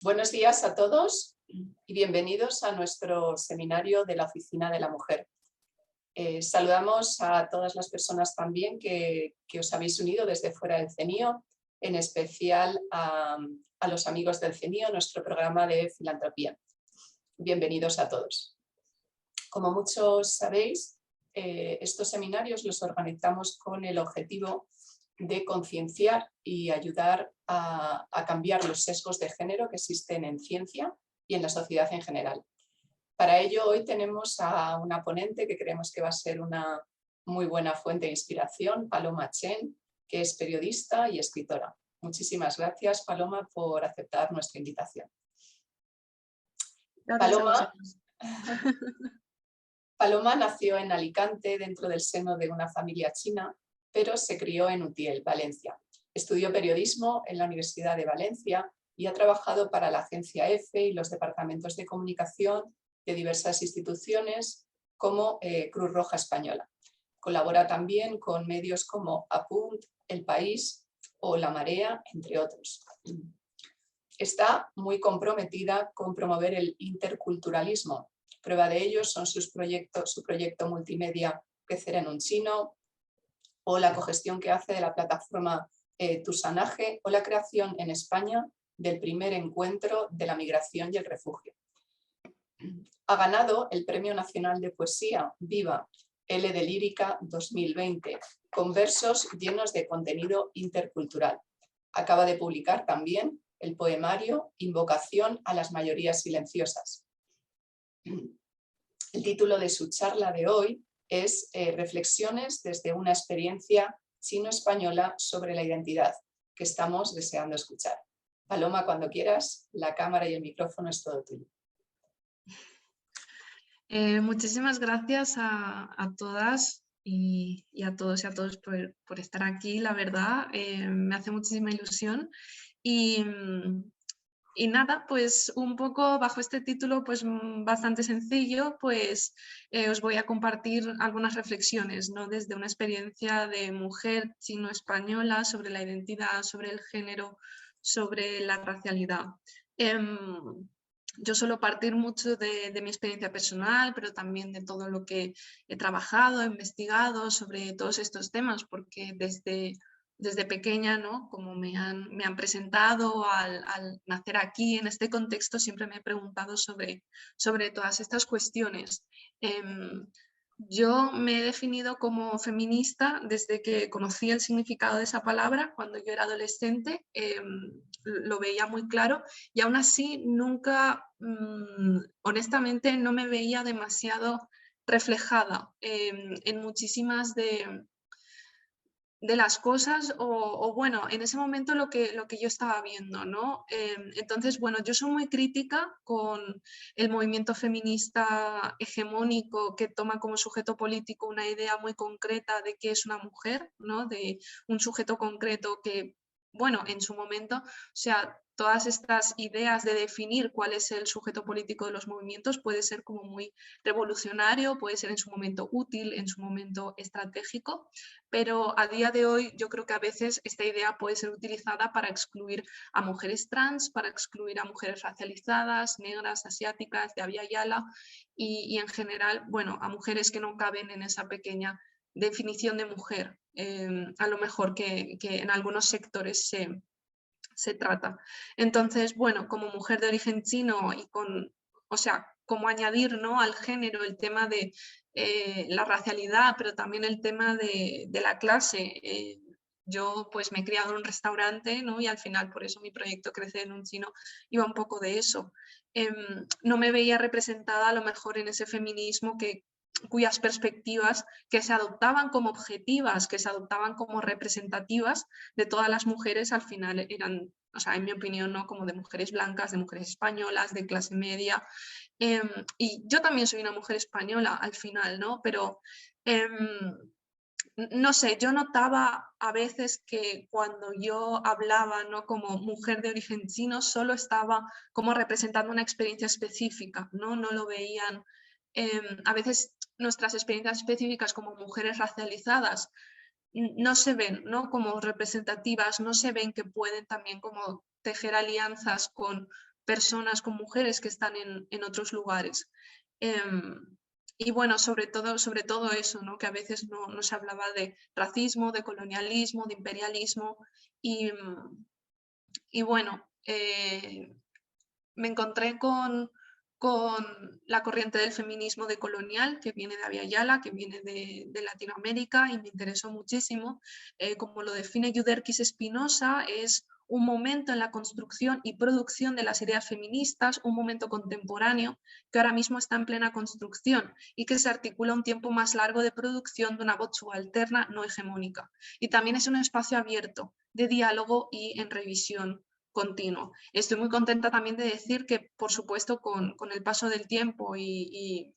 Buenos días a todos y bienvenidos a nuestro seminario de la Oficina de la Mujer. Saludamos a todas las personas también que os habéis unido desde fuera del CENIO, en especial a los amigos del CENIO, nuestro programa de filantropía. Bienvenidos a todos. Como muchos sabéis, estos seminarios los organizamos con el objetivo de concienciar y ayudar a cambiar los sesgos de género que existen en ciencia y en la sociedad en general. Para ello hoy tenemos a una ponente que creemos que va a ser una muy buena fuente de inspiración, Paloma Chen, que es periodista y escritora. Muchísimas gracias, Paloma, por aceptar nuestra invitación. Paloma nació en Alicante dentro del seno de una familia china, pero se crió en Utiel, Valencia. Estudió periodismo en la Universidad de Valencia y ha trabajado para la agencia EFE y los departamentos de comunicación de diversas instituciones como Cruz Roja Española. Colabora también con medios como Apunt, El País o La Marea, entre otros. Está muy comprometida con promover el interculturalismo. Prueba de ello son su proyecto multimedia Crecer en un Chino, o la cogestión que hace de la plataforma Tusanaje, o la creación en España del primer encuentro de la migración y el refugio. Ha ganado el Premio Nacional de Poesía Viva L de Lírica 2020, con versos llenos de contenido intercultural. Acaba de publicar también el poemario Invocación a las mayorías silenciosas. El título de su charla de hoy es Reflexiones desde una experiencia chino-española sobre la identidad, que estamos deseando escuchar. Paloma, cuando quieras, la cámara y el micrófono es todo tuyo. Muchísimas gracias a todas y a todos por estar aquí, la verdad, me hace muchísima ilusión y nada, pues un poco bajo este título pues bastante sencillo, pues os voy a compartir algunas reflexiones, ¿no? Desde una experiencia de mujer chino-española sobre la identidad, sobre el género, sobre la racialidad. Yo suelo partir mucho de mi experiencia personal, pero también de todo lo que he trabajado, he investigado sobre todos estos temas, porque desde pequeña, ¿no? Como me han presentado al nacer aquí, en este contexto, siempre me he preguntado sobre todas estas cuestiones. Yo me he definido como feminista desde que conocí el significado de esa palabra. Cuando yo era adolescente lo veía muy claro y aún así nunca, honestamente, no me veía demasiado reflejada en muchísimas de las cosas o bueno, en ese momento lo que yo estaba viendo, ¿no? Entonces, bueno, yo soy muy crítica con el movimiento feminista hegemónico que toma como sujeto político una idea muy concreta de qué es una mujer, ¿no? De un sujeto concreto que, bueno, en su momento, o sea, todas estas ideas de definir cuál es el sujeto político de los movimientos puede ser como muy revolucionario, puede ser en su momento útil, en su momento estratégico, pero a día de hoy yo creo que a veces esta idea puede ser utilizada para excluir a mujeres trans, para excluir a mujeres racializadas, negras, asiáticas, de Abya Yala y en general, bueno, a mujeres que no caben en esa pequeña definición de mujer, a lo mejor que en algunos sectores se trata. Entonces, bueno, como mujer de origen chino y o sea, como añadir, ¿no?, al género el tema de la racialidad, pero también el tema de la clase. Yo pues me he criado en un restaurante, ¿no? Y al final por eso mi proyecto Crecer en un Chino iba un poco de eso. No me veía representada a lo mejor en ese feminismo cuyas perspectivas que se adoptaban como objetivas, que se adoptaban como representativas de todas las mujeres, al final eran, o sea, en mi opinión, ¿no?, como de mujeres blancas, de mujeres españolas, de clase media. Y yo también soy una mujer española al final, ¿no? Pero no sé, yo notaba a veces que cuando yo hablaba, ¿no?, como mujer de origen chino, solo estaba como representando una experiencia específica, ¿no? No lo veían. A veces nuestras experiencias específicas como mujeres racializadas no se ven, ¿no?, como representativas, no se ven que pueden también como tejer alianzas con personas, con mujeres que están en otros lugares. Y bueno, sobre todo eso, ¿no? Que a veces no se hablaba de racismo, de colonialismo, de imperialismo. Y bueno, me encontré con la corriente del feminismo decolonial, que viene de Abya Yala, que viene de Latinoamérica, y me interesó muchísimo. Como lo define Yuderquis Espinosa, es un momento en la construcción y producción de las ideas feministas, un momento contemporáneo que ahora mismo está en plena construcción y que se articula un tiempo más largo de producción de una voz subalterna no hegemónica. Y también es un espacio abierto de diálogo y en revisión continuo. Estoy muy contenta también de decir que, por supuesto, con el paso del tiempo y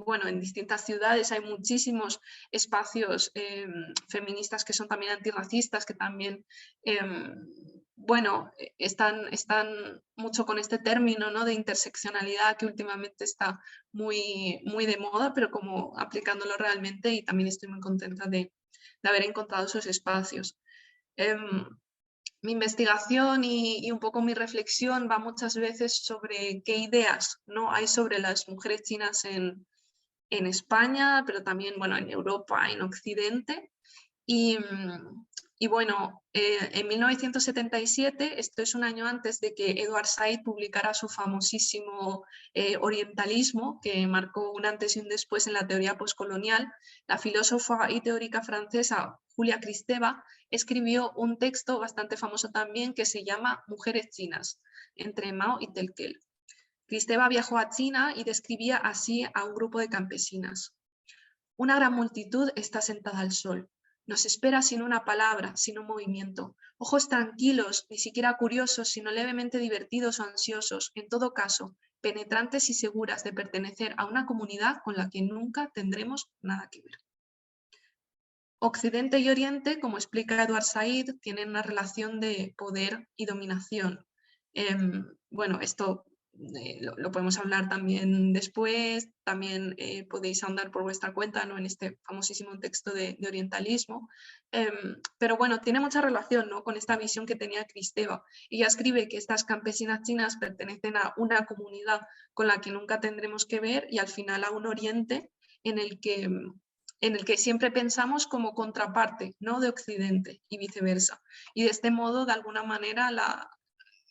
bueno, en distintas ciudades hay muchísimos espacios feministas que son también antirracistas, que también, bueno, están mucho con este término, ¿no?, de interseccionalidad, que últimamente está muy de moda, pero como aplicándolo realmente, y también estoy muy contenta de haber encontrado esos espacios. Mi investigación y un poco mi reflexión va muchas veces sobre qué ideas, ¿no?, hay sobre las mujeres chinas en España, pero también, bueno, en Europa, en Occidente. Y bueno, en 1977, esto es un año antes de que Edward Said publicara su famosísimo Orientalismo, que marcó un antes y un después en la teoría postcolonial, la filósofa y teórica francesa Julia Kristeva escribió un texto bastante famoso también que se llama Mujeres chinas, entre Mao y Telquel. Kristeva viajó a China y describía así a un grupo de campesinas. Una gran multitud está sentada al sol. Nos espera sin una palabra, sin un movimiento. Ojos tranquilos, ni siquiera curiosos, sino levemente divertidos o ansiosos, en todo caso, penetrantes y seguras de pertenecer a una comunidad con la que nunca tendremos nada que ver. Occidente y Oriente, como explica Edward Said, tienen una relación de poder y dominación. Bueno, esto lo podemos hablar también después, también podéis ahondar por vuestra cuenta, ¿no?, en este famosísimo texto de orientalismo. Pero bueno, tiene mucha relación, ¿no?, con esta visión que tenía Kristeva. Ella escribe que estas campesinas chinas pertenecen a una comunidad con la que nunca tendremos que ver, y al final a un Oriente en el que siempre pensamos como contraparte, ¿no?, de Occidente, y viceversa. Y de este modo, de alguna manera,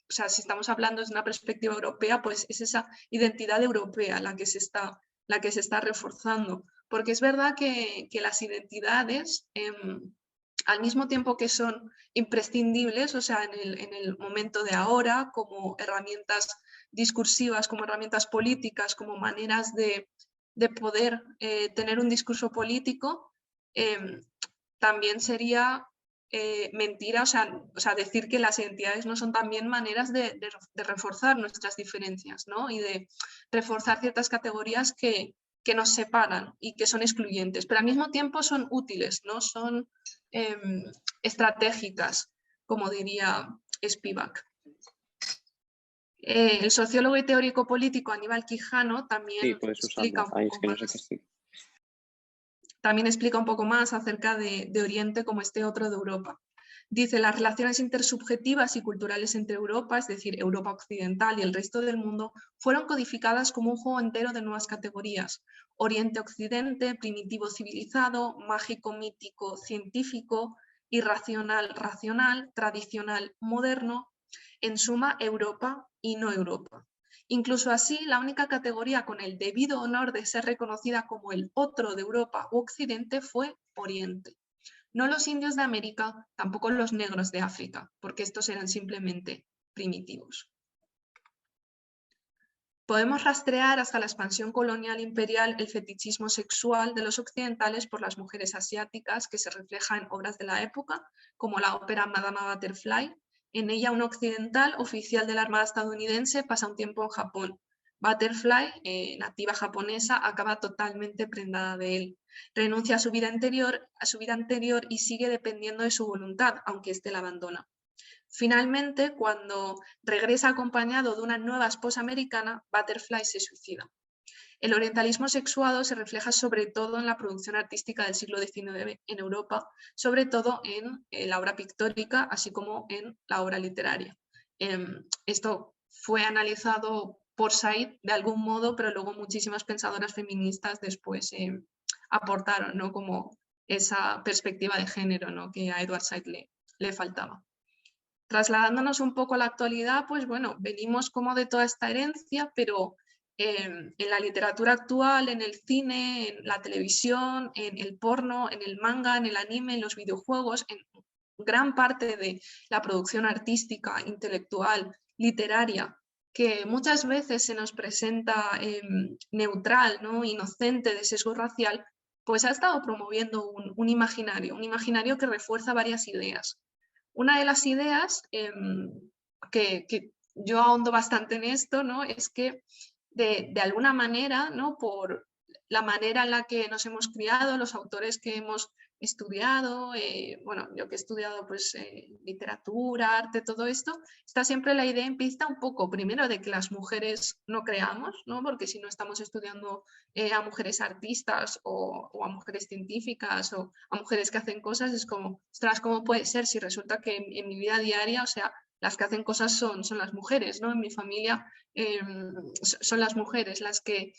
o sea, si estamos hablando desde una perspectiva europea, pues es esa identidad europea la que se está reforzando. Porque es verdad que las identidades, al mismo tiempo que son imprescindibles, o sea, en el momento de ahora, como herramientas discursivas, como herramientas políticas, como maneras de poder tener un discurso político, también sería mentira, o sea, decir que las identidades no son también maneras de reforzar nuestras diferencias, ¿no?, y de reforzar ciertas categorías que nos separan y que son excluyentes, pero al mismo tiempo son útiles, ¿no?, son estratégicas, como diría Spivak. El sociólogo y teórico político Aníbal Quijano también explica un poco más acerca de Oriente como este otro de Europa. Dice: las relaciones intersubjetivas y culturales entre Europa, es decir, Europa occidental y el resto del mundo, fueron codificadas como un juego entero de nuevas categorías: Oriente-Occidente, primitivo civilizado, mágico-mítico científico, irracional-racional, tradicional-moderno, en suma, Europa y no Europa. Incluso así, la única categoría con el debido honor de ser reconocida como el otro de Europa u Occidente fue Oriente. No los indios de América, tampoco los negros de África, porque estos eran simplemente primitivos. Podemos rastrear hasta la expansión colonial imperial el fetichismo sexual de los occidentales por las mujeres asiáticas, que se refleja en obras de la época, como la ópera Madama Butterfly. En ella, un occidental, oficial de la Armada estadounidense, pasa un tiempo en Japón. Butterfly, nativa japonesa, acaba totalmente prendada de él. Renuncia a su vida anterior y sigue dependiendo de su voluntad, aunque éste la abandona. Finalmente, cuando regresa acompañado de una nueva esposa americana, Butterfly se suicida. El orientalismo sexuado se refleja sobre todo en la producción artística del siglo XIX en Europa, sobre todo en la obra pictórica, así como en la obra literaria. Esto fue analizado por Said de algún modo, pero luego muchísimas pensadoras feministas después aportaron, ¿no? Como esa perspectiva de género, ¿no? Que a Edward Said le faltaba. Trasladándonos un poco a la actualidad, pues bueno, venimos como de toda esta herencia, pero en la literatura actual, en el cine, en la televisión, en el porno, en el manga, en el anime, en los videojuegos, en gran parte de la producción artística, intelectual, literaria, que muchas veces se nos presenta neutral, ¿no? Inocente, de sesgo racial, pues ha estado promoviendo un imaginario que refuerza varias ideas. Una de las ideas que yo ahondo bastante en esto, ¿no? Es que de alguna manera, ¿no? Por la manera en la que nos hemos criado, los autores que hemos estudiado, bueno, yo que he estudiado pues literatura, arte, todo esto, está siempre la idea implícita un poco, primero, de que las mujeres no creamos, ¿no? Porque si no estamos estudiando a mujeres artistas o a mujeres científicas o a mujeres que hacen cosas, es como, ostras, ¿cómo puede ser si resulta que en mi vida diaria, o sea, las que hacen cosas son las mujeres, ¿no? En mi familia son las mujeres las que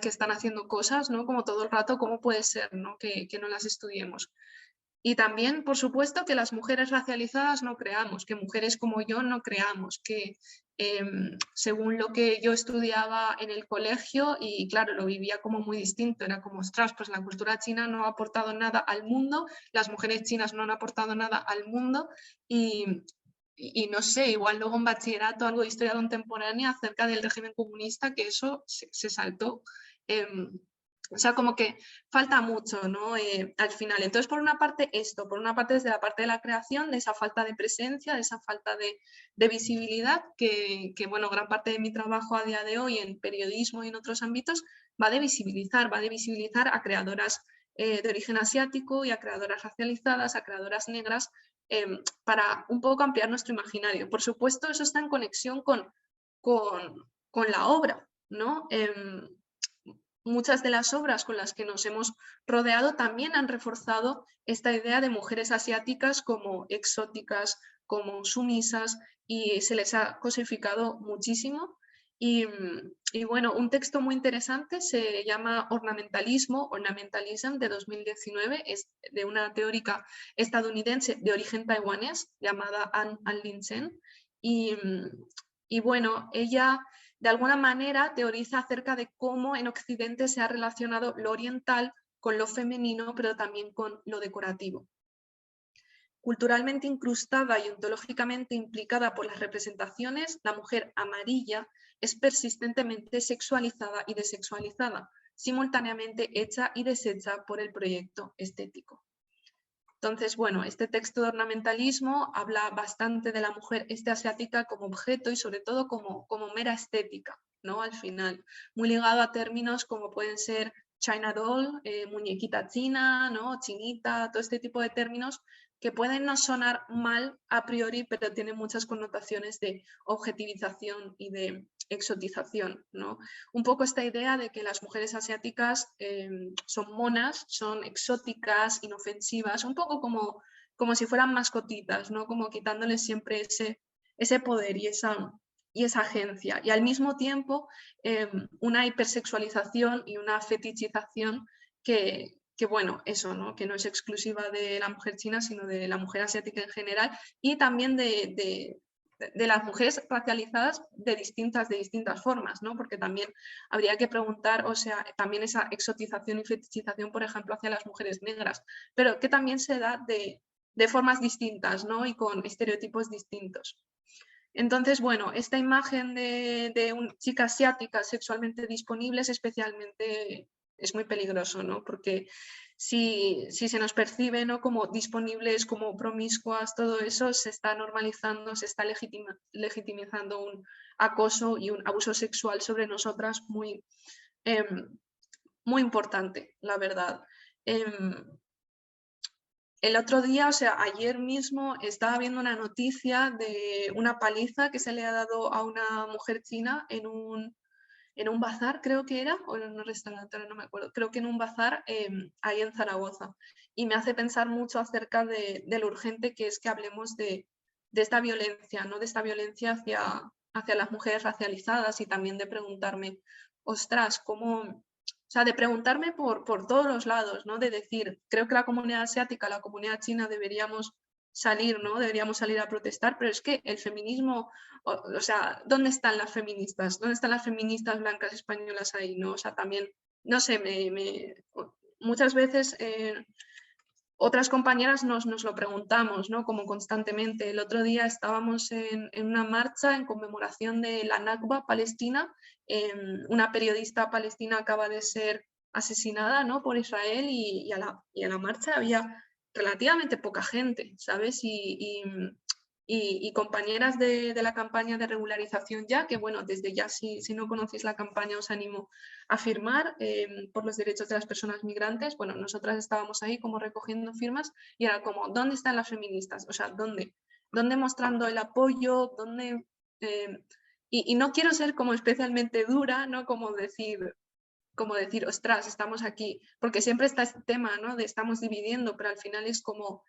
están haciendo cosas, ¿no? Como todo el rato, ¿cómo puede ser, ¿no? Que no las estudiemos? Y también, por supuesto, que las mujeres racializadas no creamos, que mujeres como yo no creamos, que según lo que yo estudiaba en el colegio, y claro, lo vivía como muy distinto, era como, ostras, pues la cultura china no ha aportado nada al mundo, las mujeres chinas no han aportado nada al mundo, y no sé, igual luego en bachillerato algo de historia contemporánea acerca del régimen comunista, que eso se saltó. O sea, como que falta mucho, ¿no? Al final. Entonces, por una parte esto, por una parte desde la parte de la creación, de esa falta de presencia, de esa falta de visibilidad, que, bueno, gran parte de mi trabajo a día de hoy en periodismo y en otros ámbitos va de visibilizar a creadoras de origen asiático y a creadoras racializadas, a creadoras negras, para un poco ampliar nuestro imaginario. Por supuesto, eso está en conexión con la obra, ¿no? Muchas de las obras con las que nos hemos rodeado también han reforzado esta idea de mujeres asiáticas como exóticas, como sumisas, y se les ha cosificado muchísimo. Y bueno, un texto muy interesante se llama Ornamentalism, de 2019, es de una teórica estadounidense de origen taiwanés llamada An Lin Chen. Y bueno, ella de alguna manera teoriza acerca de cómo en Occidente se ha relacionado lo oriental con lo femenino, pero también con lo decorativo. Culturalmente incrustada y ontológicamente implicada por las representaciones, la mujer amarilla es persistentemente sexualizada y desexualizada, simultáneamente hecha y deshecha por el proyecto estético. Entonces, bueno, este texto de ornamentalismo habla bastante de la mujer asiática como objeto y sobre todo como mera estética, ¿no? Al final, muy ligado a términos como pueden ser China doll, muñequita china, ¿no? Chinita, todo este tipo de términos que pueden no sonar mal a priori, pero tienen muchas connotaciones de objetivización y de exotización, ¿no? Un poco esta idea de que las mujeres asiáticas son monas, son exóticas, inofensivas, un poco como si fueran mascotitas, ¿no? Como quitándoles siempre ese poder y esa agencia. Y al mismo tiempo una hipersexualización y una fetichización que bueno, eso, ¿no? Que no es exclusiva de la mujer china, sino de la mujer asiática en general y también de las mujeres racializadas de distintas formas, ¿no? Porque también habría que preguntar, o sea, también esa exotización y fetichización, por ejemplo, hacia las mujeres negras, pero que también se da de formas distintas, ¿no? Y con estereotipos distintos. Entonces, bueno, esta imagen de una chica asiática sexualmente disponible es muy peligroso, ¿no? Porque si se nos percibe, ¿no? Como disponibles, como promiscuas, todo eso se está normalizando, se está legitimizando un acoso y un abuso sexual sobre nosotras muy, muy importante, la verdad. El otro día, o sea, ayer mismo estaba viendo una noticia de una paliza que se le ha dado a una mujer china en un bazar, creo que era, o en un restaurante, no me acuerdo, creo que en un bazar ahí en Zaragoza. Y me hace pensar mucho acerca de lo urgente que es que hablemos de esta violencia, ¿no? De esta violencia hacia las mujeres racializadas y también de preguntarme, ostras, ¿cómo...? O sea, de preguntarme por todos los lados, ¿no? De decir, creo que la comunidad asiática, la comunidad china deberíamos salir, ¿no? Deberíamos salir a protestar, pero es que el feminismo, o sea, ¿dónde están las feministas? ¿Dónde están las feministas blancas españolas ahí, ¿no? O sea, también, no sé, muchas veces otras compañeras nos lo preguntamos, ¿no? Como constantemente. El otro día estábamos en una marcha en conmemoración de la Nakba palestina. Una periodista palestina acaba de ser asesinada, ¿no? Por Israel y a la marcha había relativamente poca gente, ¿sabes? Y compañeras de la campaña de regularización ya, que bueno, desde ya si no conocéis la campaña os animo a firmar por los derechos de las personas migrantes. Bueno, nosotras estábamos ahí como recogiendo firmas y era como, ¿dónde están las feministas? O sea, ¿dónde? ¿Dónde mostrando el apoyo? ¿Dónde? Y no quiero ser como especialmente dura, ¿no? Como decir, ostras, estamos aquí, porque siempre está este tema, ¿no? De estamos dividiendo, pero al final es como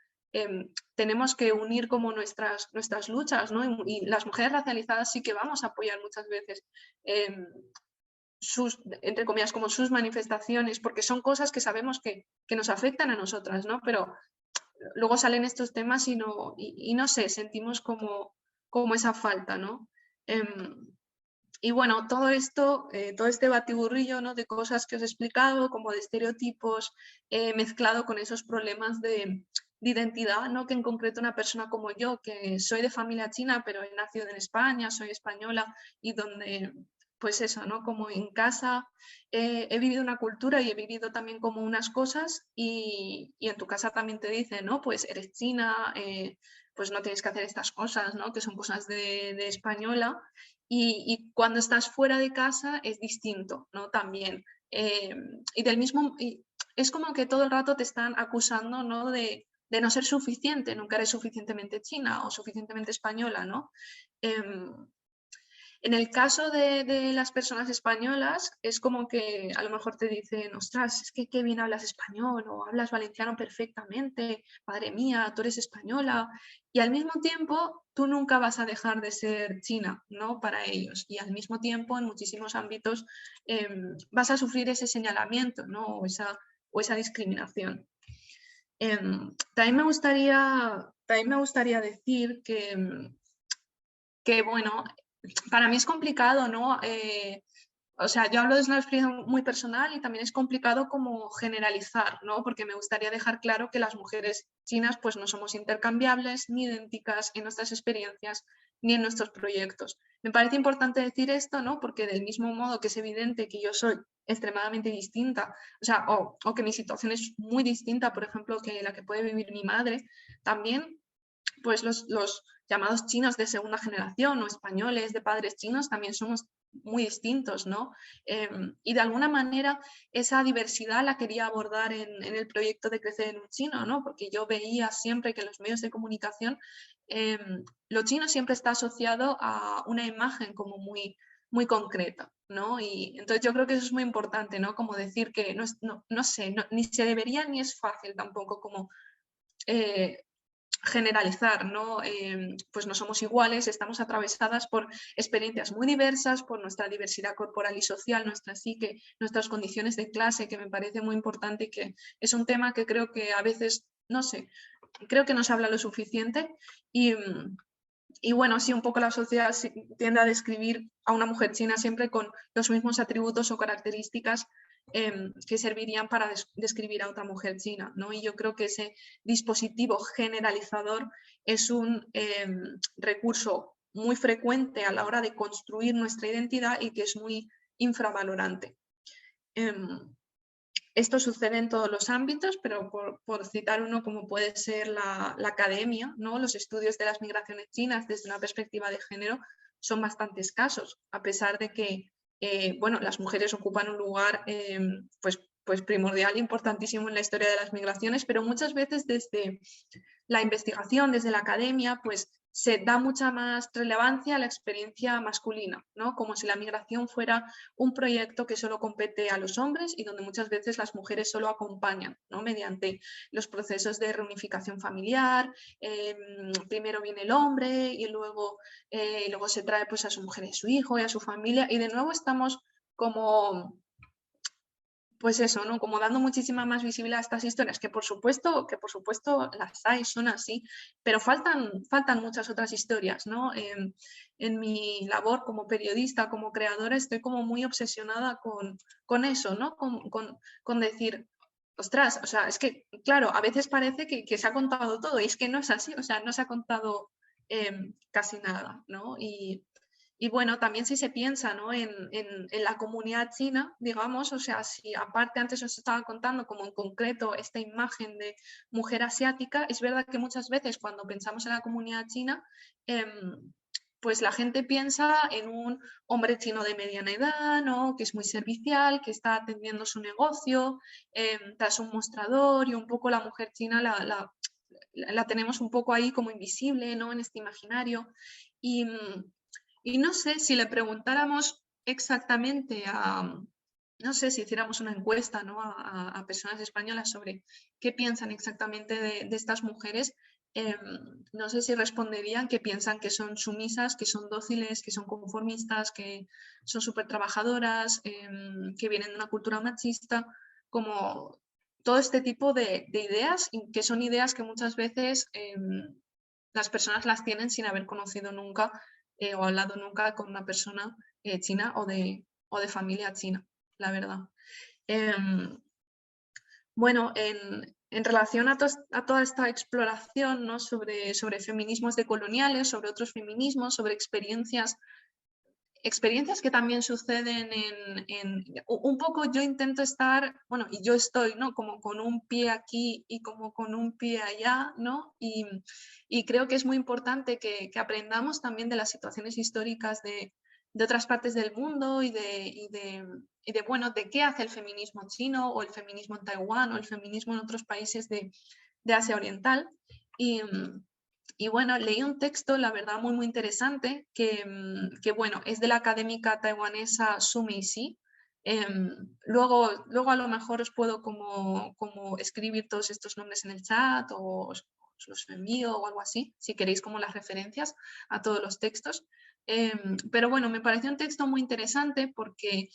tenemos que unir como nuestras luchas, ¿no? Y las mujeres racializadas sí que vamos a apoyar muchas veces sus, entre comillas, como sus manifestaciones, porque son cosas que sabemos que nos afectan a nosotras, ¿no? Pero luego salen estos temas y no sé, sentimos como esa falta, ¿no? Y bueno, todo esto, todo este batiburrillo, ¿no? De cosas que os he explicado, como de estereotipos, mezclado con esos problemas de identidad, ¿no? Que en concreto una persona como yo, que soy de familia china, pero he nacido en España, soy española, y donde, pues eso, ¿no? Como en casa he vivido una cultura y he vivido también como unas cosas, y en tu casa también te dicen, ¿no? Pues eres china, pues no tienes que hacer estas cosas, ¿no? Que son cosas de española. Y cuando estás fuera de casa es distinto, ¿no? También. Y del mismo, es como que todo el rato te están acusando, ¿no? De no ser suficiente, nunca eres suficientemente china o suficientemente española, ¿no? En el caso de las personas españolas, es como que a lo mejor te dicen, ostras, es que qué bien hablas español o hablas valenciano perfectamente, madre mía, tú eres española. Y al mismo tiempo, tú nunca vas a dejar de ser china, ¿no? Para ellos. Y al mismo tiempo, en muchísimos ámbitos, vas a sufrir ese señalamiento, ¿no? O esa discriminación. También me gustaría decir que bueno, para mí es complicado, ¿no? O sea, yo hablo desde una experiencia muy personal y también es complicado como generalizar, ¿no? Porque me gustaría dejar claro que las mujeres chinas pues no somos intercambiables ni idénticas en nuestras experiencias ni en nuestros proyectos. Me parece importante decir esto, ¿no? Porque del mismo modo que es evidente que yo soy extremadamente distinta, o sea, o que mi situación es muy distinta, por ejemplo, que la que puede vivir mi madre, también pues los llamados chinos de segunda generación o españoles de padres chinos también somos muy distintos, ¿no? Y de alguna manera esa diversidad la quería abordar en el proyecto de Crecer en un Chino, ¿no? Porque yo veía siempre que en los medios de comunicación lo chino siempre está asociado a una imagen como muy, muy concreta, ¿no? Y entonces yo creo que eso es muy importante, ¿no? Como decir que no sé, ni se debería ni es fácil tampoco como generalizar, ¿no? Pues no somos iguales, estamos atravesadas por experiencias muy diversas, por nuestra diversidad corporal y social, nuestra psique, nuestras condiciones de clase, que me parece muy importante y que es un tema que creo que a veces, no sé, creo que no se habla lo suficiente y bueno, sí, un poco la sociedad tiende a describir a una mujer china siempre con los mismos atributos o características que servirían para describir a otra mujer china, ¿no? Y yo creo que ese dispositivo generalizador es un recurso muy frecuente a la hora de construir nuestra identidad y que es muy infravalorante. Esto sucede en todos los ámbitos, pero por citar uno como puede ser la academia, ¿no? Los estudios de las migraciones chinas desde una perspectiva de género son bastante escasos, a pesar de que bueno, las mujeres ocupan un lugar pues primordial, importantísimo en la historia de las migraciones, pero muchas veces la investigación, desde la academia, pues se da mucha más relevancia a la experiencia masculina, ¿no? Como si la migración fuera un proyecto que solo compete a los hombres y donde muchas veces las mujeres solo acompañan, ¿no? Mediante los procesos de reunificación familiar, primero viene el hombre y luego se trae pues, a su mujer y a su hijo y a su familia, y de nuevo estamos como, pues eso, ¿no? Como dando muchísima más visibilidad a estas historias, que por supuesto las hay, son así, pero faltan muchas otras historias, ¿no? En mi labor como periodista, como creadora, estoy como muy obsesionada con eso, ¿no? Con decir, ostras, o sea, es que, claro, a veces parece que se ha contado todo, y es que no es así, o sea, no se ha contado casi nada, ¿no? Y bueno, también si se piensa, ¿no? en la comunidad china, digamos, o sea, si aparte antes os estaba contando como en concreto esta imagen de mujer asiática, es verdad que muchas veces cuando pensamos en la comunidad china, pues la gente piensa en un hombre chino de mediana edad, ¿no? Que es muy servicial, que está atendiendo su negocio tras un mostrador, y un poco la mujer china la tenemos un poco ahí como invisible, ¿no? En este imaginario. Y no sé si le preguntáramos exactamente no sé, si hiciéramos una encuesta, ¿no? a personas españolas sobre qué piensan exactamente de estas mujeres, no sé si responderían que piensan que son sumisas, que son dóciles, que son conformistas, que son súper trabajadoras, que vienen de una cultura machista, como todo este tipo de ideas, que son ideas que muchas veces las personas las tienen sin haber conocido nunca o hablado nunca con una persona china o de familia china, la verdad. Bueno, en relación a toda esta exploración, ¿no? sobre feminismos decoloniales, sobre otros feminismos, sobre experiencias que también suceden un poco yo intento estar, bueno, y yo estoy, ¿no? Como con un pie aquí y como con un pie allá, ¿no? Y creo que es muy importante que aprendamos también de las situaciones históricas de otras partes del mundo y bueno, de qué hace el feminismo chino o el feminismo en Taiwán o el feminismo en otros países de Asia Oriental. Y bueno, leí un texto, la verdad, muy, muy interesante, que bueno, es de la académica taiwanesa Su Meisi. Luego a lo mejor os puedo como escribir todos estos nombres en el chat o os los envío o algo así, si queréis como las referencias a todos los textos. Pero bueno, me pareció un texto muy interesante porque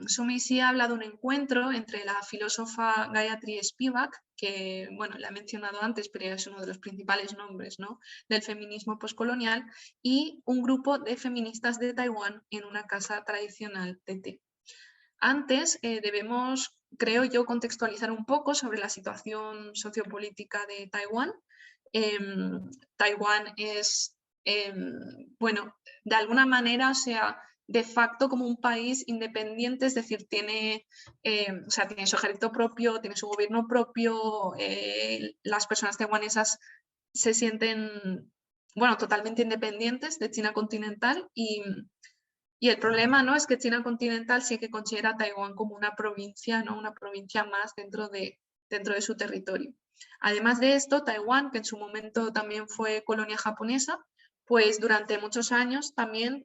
Su Meisi habla de un encuentro entre la filósofa Gayatri Spivak, que bueno, la he mencionado antes, pero es uno de los principales nombres, ¿no? del feminismo postcolonial, y un grupo de feministas de Taiwán en una casa tradicional de té. Antes debemos, creo yo, contextualizar un poco sobre la situación sociopolítica de Taiwán. Taiwán es, bueno, de alguna manera, o sea, de facto como un país independiente, es decir, tiene, o sea, tiene su ejército propio, tiene su gobierno propio, las personas taiwanesas se sienten, bueno, totalmente independientes de China continental, y el problema, ¿no? es que China continental sí que considera a Taiwán como una provincia, ¿no? una provincia más dentro de su territorio. Además de esto, Taiwán, que en su momento también fue colonia japonesa, pues durante muchos años también,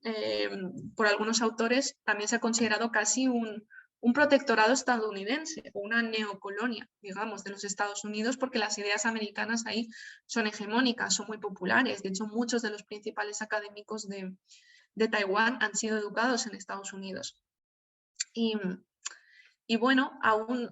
por algunos autores, también se ha considerado casi un protectorado estadounidense o una neocolonia, digamos, de los Estados Unidos, porque las ideas americanas ahí son hegemónicas, son muy populares. De hecho, muchos de los principales académicos de Taiwán han sido educados en Estados Unidos. Y bueno, aún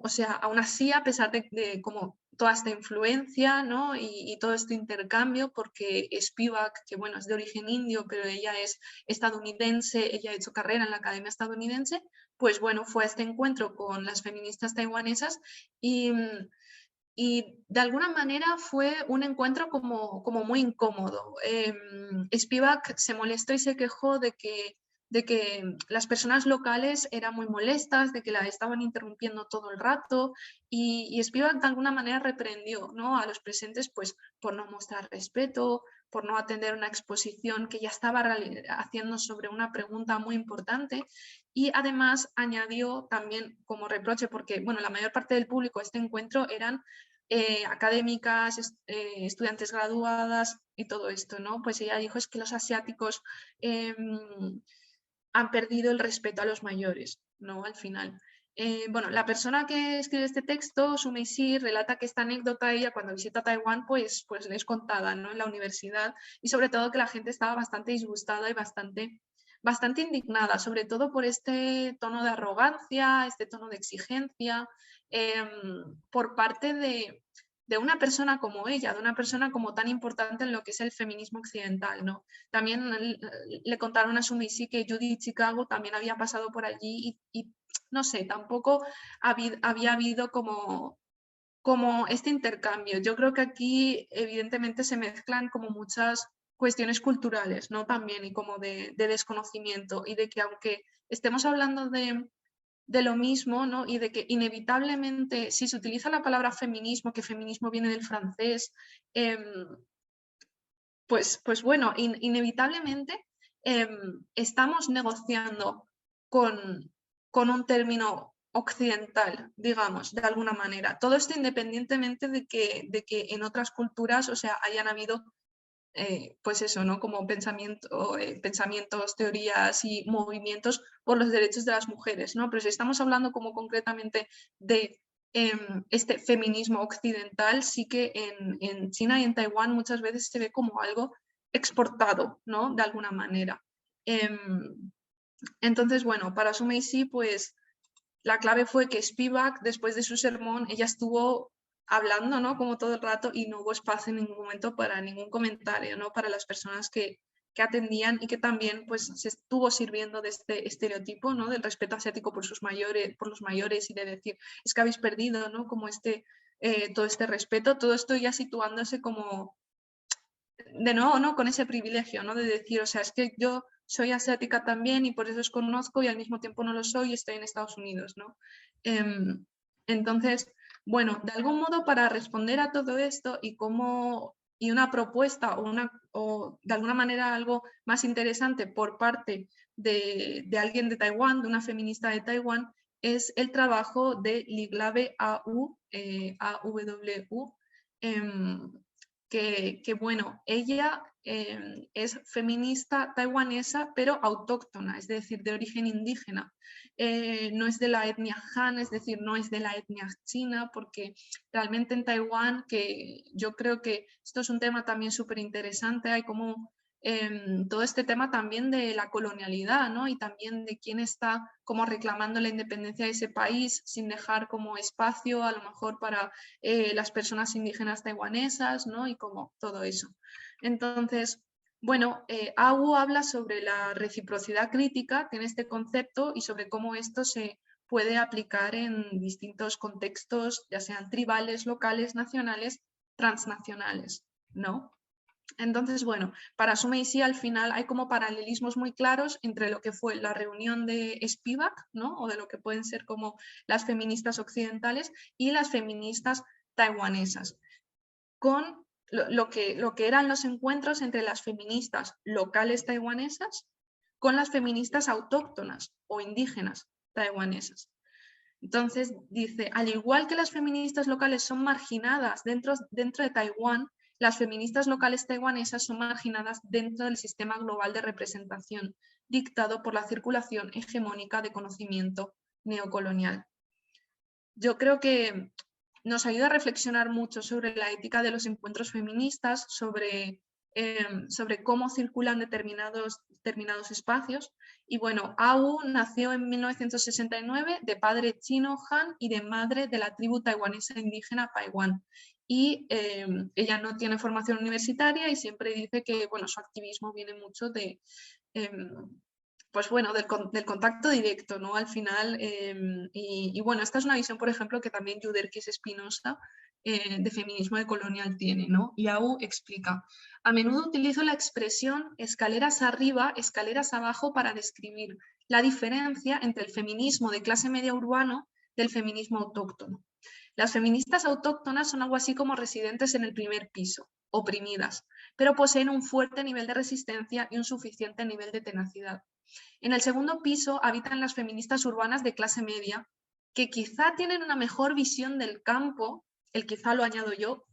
así, a pesar de como toda esta influencia, ¿no? y todo este intercambio, porque Spivak, que bueno, es de origen indio, pero ella es estadounidense, ella ha hecho carrera en la academia estadounidense, pues bueno, fue a este encuentro con las feministas taiwanesas y de alguna manera fue un encuentro como muy incómodo. Spivak se molestó y se quejó de que las personas locales eran muy molestas, de que la estaban interrumpiendo todo el rato, y Spivak de alguna manera reprendió, ¿no? a los presentes pues, por no mostrar respeto, por no atender una exposición que ya estaba haciendo sobre una pregunta muy importante, y además añadió también como reproche, porque bueno, la mayor parte del público de este encuentro eran académicas, estudiantes graduadas y todo esto, ¿no? Pues ella dijo es que los asiáticos han perdido el respeto a los mayores, ¿no? Al final. Bueno, la persona que escribe este texto, Su Mei-si, relata que esta anécdota ella cuando visita Taiwán pues le es contada, ¿no? En la universidad, y sobre todo que la gente estaba bastante disgustada y bastante indignada, sobre todo por este tono de arrogancia, este tono de exigencia, por parte de una persona como ella, de una persona como tan importante en lo que es el feminismo occidental, ¿no? También le contaron a Su Mei-si que Judy Chicago también había pasado por allí y no sé, tampoco había habido como este intercambio. Yo creo que aquí evidentemente se mezclan como muchas cuestiones culturales, ¿no? También y como de desconocimiento y de que aunque estemos hablando de lo mismo, ¿no? Y de que inevitablemente, si se utiliza la palabra feminismo, que feminismo viene del francés, pues bueno, inevitablemente estamos negociando con un término occidental, digamos, de alguna manera. Todo esto independientemente de que en otras culturas, o sea, hayan habido pues eso, ¿no? Como pensamientos, teorías y movimientos por los derechos de las mujeres, ¿no? Pero si estamos hablando como concretamente de este feminismo occidental, sí que en China y en Taiwán muchas veces se ve como algo exportado, ¿no? De alguna manera. Entonces, bueno, para Su Mei-si, pues la clave fue que Spivak, después de su sermón, ella estuvo hablando, ¿no? Como todo el rato y no hubo espacio en ningún momento para ningún comentario, ¿no? Para las personas que atendían y que también pues se estuvo sirviendo de este estereotipo, ¿no? Del respeto asiático por los mayores y de decir, es que habéis perdido, ¿no? Como todo este respeto, todo esto ya situándose como de nuevo, ¿no? Con ese privilegio, ¿no? De decir, o sea, es que yo soy asiática también y por eso os conozco y al mismo tiempo no lo soy y estoy en Estados Unidos, ¿no? Entonces, bueno, de algún modo para responder a todo esto y una propuesta o de alguna manera algo más interesante por parte de alguien de Taiwán, de una feminista de Taiwán, es el trabajo de Liglave AW, que bueno, ella es feminista taiwanesa, pero autóctona, es decir, de origen indígena. No es de la etnia Han, es decir, no es de la etnia china, porque realmente en Taiwán, que yo creo que esto es un tema también súper interesante, hay como todo este tema también de la colonialidad, ¿no? Y también de quién está como reclamando la independencia de ese país sin dejar como espacio a lo mejor para las personas indígenas taiwanesas, ¿no? Y como todo eso. Entonces, bueno, AU habla sobre la reciprocidad crítica, tiene este concepto y sobre cómo esto se puede aplicar en distintos contextos, ya sean tribales, locales, nacionales, transnacionales, ¿no? Entonces, bueno, para Su Mei-si al final hay como paralelismos muy claros entre lo que fue la reunión de Spivak, ¿no? O de lo que pueden ser como las feministas occidentales y las feministas taiwanesas, con lo que eran los encuentros entre las feministas locales taiwanesas con las feministas autóctonas o indígenas taiwanesas. Entonces dice, al igual que las feministas locales son marginadas dentro de Taiwán, las feministas locales taiwanesas son marginadas dentro del sistema global de representación dictado por la circulación hegemónica de conocimiento neocolonial. Yo creo que nos ayuda a reflexionar mucho sobre la ética de los encuentros feministas, sobre cómo circulan determinados espacios. Y bueno, Au nació en 1969 de padre chino Han y de madre de la tribu taiwanesa indígena Paiwan. Y ella no tiene formación universitaria y siempre dice que bueno, su activismo viene mucho de, pues bueno, del contacto directo, ¿no? Al final, y bueno, esta es una visión, por ejemplo, que también Yuderquis Espinosa de feminismo decolonial tiene, ¿no? Y Au explica, a menudo utilizo la expresión escaleras arriba, escaleras abajo para describir la diferencia entre el feminismo de clase media urbano del feminismo autóctono. Las feministas autóctonas son algo así como residentes en el primer piso, oprimidas, pero poseen un fuerte nivel de resistencia y un suficiente nivel de tenacidad. En el segundo piso habitan las feministas urbanas de clase media, que quizá tienen una mejor visión del campo, el quizá lo añado yo,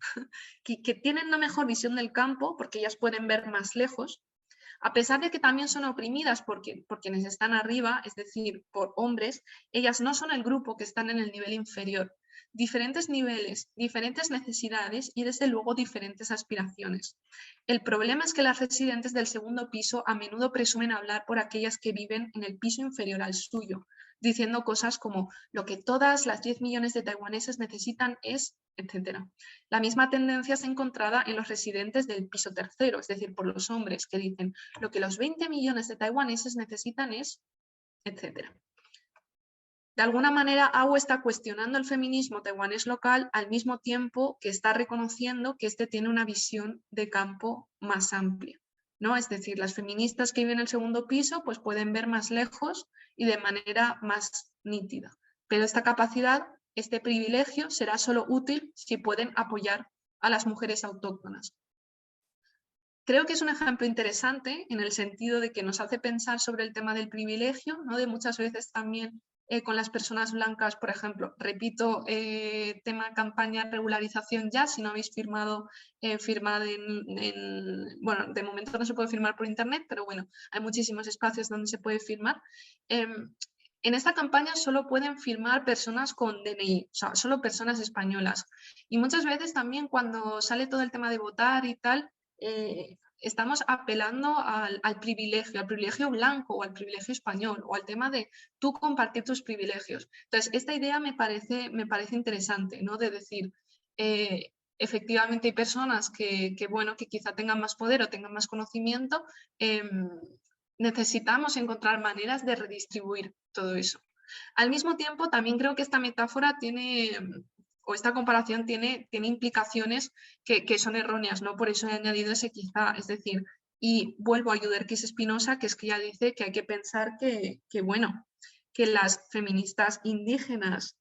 que tienen una mejor visión del campo porque ellas pueden ver más lejos, a pesar de que también son oprimidas por quienes están arriba, es decir, por hombres, ellas no son el grupo que están en el nivel inferior. Diferentes niveles, diferentes necesidades y desde luego diferentes aspiraciones. El problema es que las residentes del segundo piso a menudo presumen hablar por aquellas que viven en el piso inferior al suyo, diciendo cosas como lo que todas las 10 millones de taiwaneses necesitan es, etc. La misma tendencia es encontrada en los residentes del piso tercero, es decir, por los hombres que dicen lo que los 20 millones de taiwaneses necesitan es, etc. De alguna manera, Awo está cuestionando el feminismo taiwanés local al mismo tiempo que está reconociendo que este tiene una visión de campo más amplia, ¿no? Es decir, las feministas que viven en el segundo piso pues pueden ver más lejos y de manera más nítida. Pero esta capacidad, este privilegio, será solo útil si pueden apoyar a las mujeres autóctonas. Creo que es un ejemplo interesante en el sentido de que nos hace pensar sobre el tema del privilegio, ¿no? De muchas veces también con las personas blancas, por ejemplo, repito, tema campaña regularización ya, si no habéis firmado, firmad bueno, de momento no se puede firmar por internet, pero bueno, hay muchísimos espacios donde se puede firmar. En esta campaña solo pueden firmar personas con DNI, o sea, solo personas españolas. Y muchas veces también cuando sale todo el tema de votar y tal, estamos apelando al privilegio blanco o al privilegio español o al tema de tú compartir tus privilegios. Entonces, esta idea me parece interesante, ¿no? De decir, efectivamente hay personas bueno, que quizá tengan más poder o tengan más conocimiento, necesitamos encontrar maneras de redistribuir todo eso. Al mismo tiempo, también creo que esta metáfora tiene, o esta comparación tiene implicaciones que son erróneas, ¿no? Por eso he añadido ese quizá, es decir, y vuelvo a Yuderquis Espinosa, que es que ella dice que hay que pensar bueno, que las feministas indígenas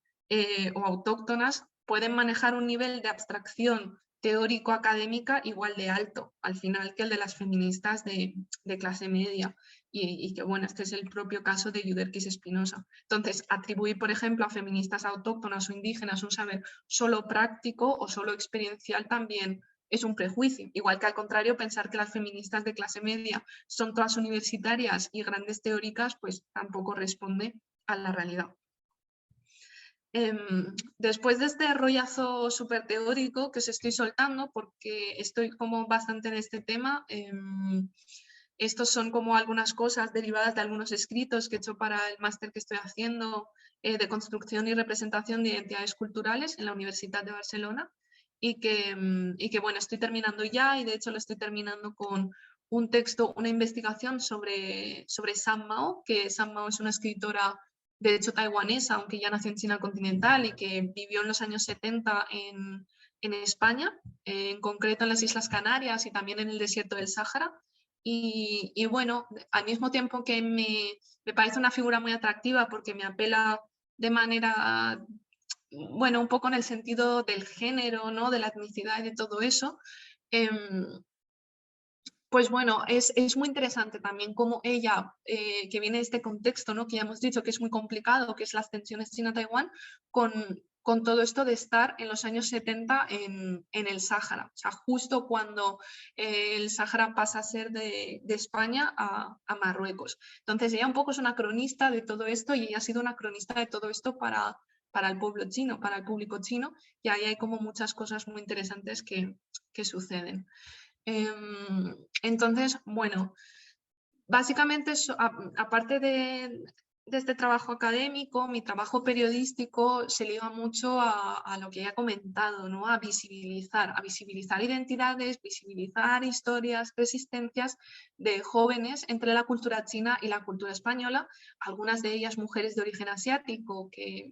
o autóctonas pueden manejar un nivel de abstracción teórico-académica igual de alto, al final, que el de las feministas de clase media. Y que, bueno, este es el propio caso de Yuderquis Espinosa. Entonces, atribuir, por ejemplo, a feministas autóctonas o indígenas un saber solo práctico o solo experiencial también es un prejuicio. Igual que al contrario, pensar que las feministas de clase media son todas universitarias y grandes teóricas, pues tampoco responde a la realidad. Después de este rollazo súper teórico que os estoy soltando, porque estoy como bastante en este tema, estos son como algunas cosas derivadas de algunos escritos que he hecho para el máster que estoy haciendo de construcción y representación de identidades culturales en la Universidad de Barcelona y que bueno, estoy terminando ya y de hecho lo estoy terminando con un texto, una investigación sobre San Mao, que San Mao es una escritora de hecho taiwanesa, aunque ya nació en China continental y que vivió en los años 70 en España, en concreto en las Islas Canarias y también en el desierto del Sáhara. Y bueno, al mismo tiempo que me parece una figura muy atractiva porque me apela de manera, bueno, un poco en el sentido del género, ¿no? De la etnicidad y de todo eso, pues bueno, es muy interesante también cómo ella, que viene de este contexto, ¿no? Que ya hemos dicho que es muy complicado, que es las tensiones China-Taiwán, con todo esto de estar en los años 70 en el Sáhara, o sea, justo cuando el Sáhara pasa a ser de España a Marruecos. Entonces ella un poco es una cronista de todo esto y ella ha sido una cronista de todo esto para el pueblo chino, para el público chino, y ahí hay como muchas cosas muy interesantes que suceden. Entonces, bueno, básicamente, aparte de este trabajo académico, mi trabajo periodístico se liga mucho a lo que ya he comentado, ¿no? A visibilizar identidades, visibilizar historias, resistencias de jóvenes entre la cultura china y la cultura española, algunas de ellas mujeres de origen asiático, que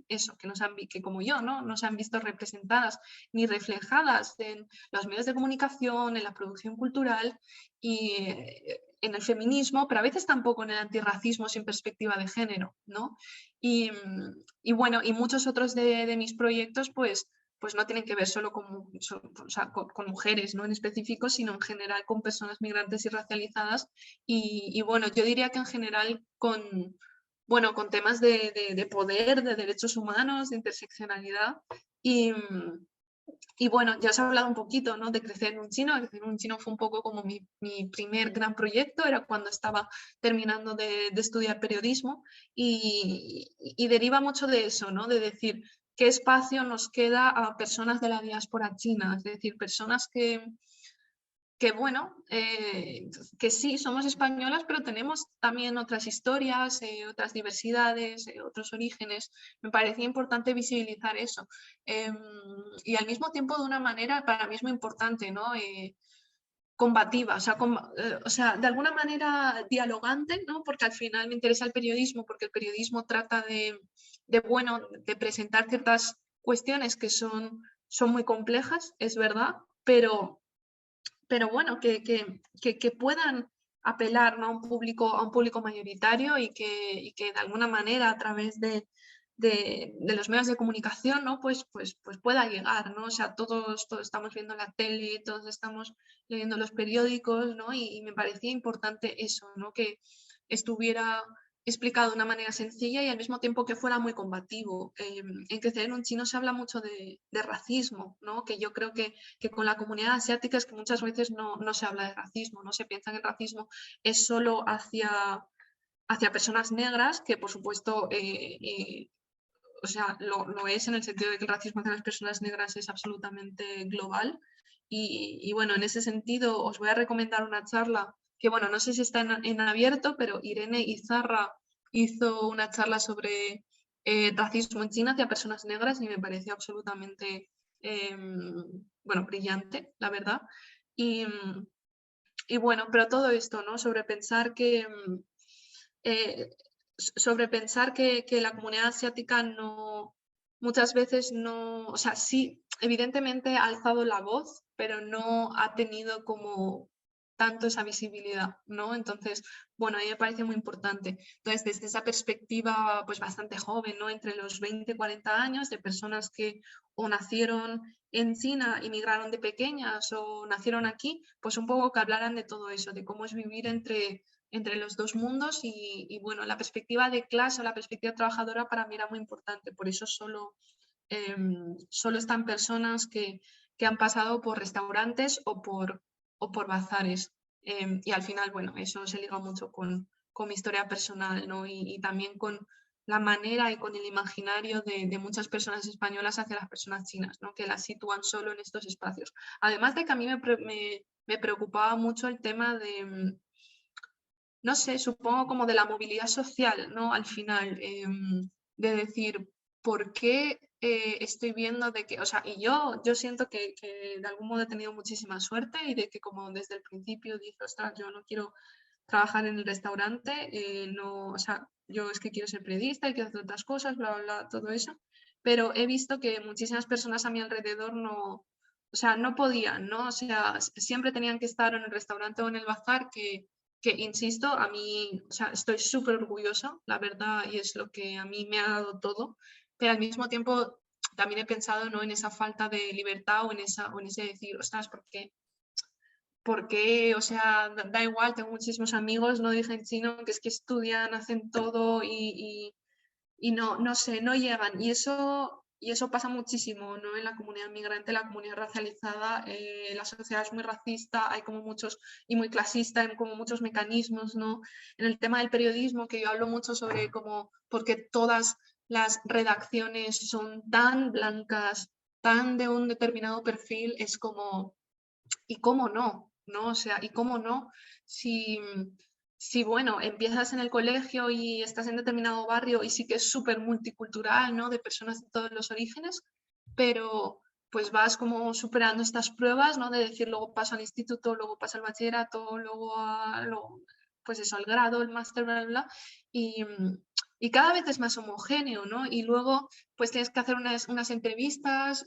como yo, ¿no? No se han visto representadas ni reflejadas en los medios de comunicación, en la producción cultural y en el feminismo, pero a veces tampoco en el antirracismo sin perspectiva de género, ¿no? Y bueno, y muchos otros de mis proyectos, pues no tienen que ver solo con mujeres, ¿no? En específico, sino en general con personas migrantes y racializadas. Y bueno, yo diría que en general con temas de poder, de derechos humanos, de interseccionalidad. Y bueno, ya os he hablado un poquito, ¿no?, de Crecer en un Chino. Crecer en un Chino fue un poco como mi primer gran proyecto, era cuando estaba terminando de estudiar periodismo y deriva mucho de eso, ¿no?, de decir qué espacio nos queda a personas de la diáspora china, es decir, personas que bueno, que sí, somos españolas, pero tenemos también otras historias, otras diversidades, otros orígenes. Me parecía importante visibilizar eso. Em, y al mismo tiempo de una manera para mí es muy importante, ¿no? Combativa, o sea, de alguna manera dialogante, ¿no? Porque al final me interesa el periodismo, porque el periodismo trata bueno, de presentar ciertas cuestiones que son muy complejas, es verdad, pero bueno, que puedan apelar, ¿no?, a un público mayoritario y que de alguna manera a través de los medios de comunicación, ¿no?, pues pueda llegar, ¿no? O sea, todos estamos viendo la tele, todos estamos leyendo los periódicos, ¿no? Y me parecía importante eso, ¿no?, que estuviera explicado de una manera sencilla y al mismo tiempo que fuera muy combativo. En Crecer en un Chino se habla mucho de racismo, ¿no?, que yo creo que con la comunidad asiática es que muchas veces no se habla de racismo, no se piensa que el racismo es solo hacia personas negras, que por supuesto, o sea, lo es en el sentido de que el racismo hacia las personas negras es absolutamente global. Y bueno, en ese sentido os voy a recomendar una charla que, bueno, no sé si está en abierto, pero Irene Izarra hizo una charla sobre racismo en China hacia personas negras y me pareció absolutamente, bueno, brillante, la verdad. Y, y bueno, pero todo esto, ¿no?, sobre pensar eh, que la comunidad asiática no, muchas veces no, o sea, sí, evidentemente ha alzado la voz, pero no ha tenido como tanto esa visibilidad, ¿no? Entonces, bueno, a mí me parece muy importante. Entonces, desde esa perspectiva, pues bastante joven, ¿no?, entre los 20 y 40 años, de personas que o nacieron en China, inmigraron de pequeñas o nacieron aquí, pues un poco que hablaran de todo eso, de cómo es vivir entre los dos mundos bueno, la perspectiva de clase o la perspectiva trabajadora para mí era muy importante, por eso solo están personas que han pasado por restaurantes o por bazares. Y al final, bueno, eso se liga mucho con mi historia personal, ¿no? Y también con la manera y con el imaginario de muchas personas españolas hacia las personas chinas, ¿no?, que las sitúan solo en estos espacios. Además de que a mí me preocupaba mucho el tema de, no sé, supongo como de la movilidad social, ¿no?, al final, de decir, ¿por qué estoy viendo de que, o sea, y yo siento que de algún modo he tenido muchísima suerte y de que como desde el principio dije, ostras, yo no quiero trabajar en el restaurante, no, o sea, yo es que quiero ser periodista y quiero hacer otras cosas, bla, bla, bla, todo eso, pero he visto que muchísimas personas a mi alrededor no, o sea, no podían, ¿no? O sea, siempre tenían que estar en el restaurante o en el bazar que insisto, a mí, o sea, estoy súper orgullosa, la verdad, y es lo que a mí me ha dado todo, pero al mismo tiempo también he pensado, ¿no?, en esa falta de libertad o en ese decir, ostras, ¿por qué? O sea, da igual, tengo muchísimos amigos, no dije chino, que es que estudian, hacen todo y no sé, no llegan. Y eso pasa muchísimo, ¿no?, en la comunidad migrante, la comunidad racializada, la sociedad es muy racista, hay como muchos, y muy clasista, hay como muchos mecanismos, ¿no? En el tema del periodismo, que yo hablo mucho sobre cómo, porque todas las redacciones son tan blancas, tan de un determinado perfil, es como, ¿y cómo no? ¿No? O sea, ¿y cómo no? Si, si, bueno, empiezas en el colegio y estás en determinado barrio y sí que es súper multicultural, ¿no?, de personas de todos los orígenes, pero pues vas como superando estas pruebas, ¿no?, de decir, luego paso al instituto, luego paso al bachillerato, pues eso, al grado, el máster, bla, bla, bla, y, y cada vez es más homogéneo, ¿no? Y luego pues tienes que hacer unas entrevistas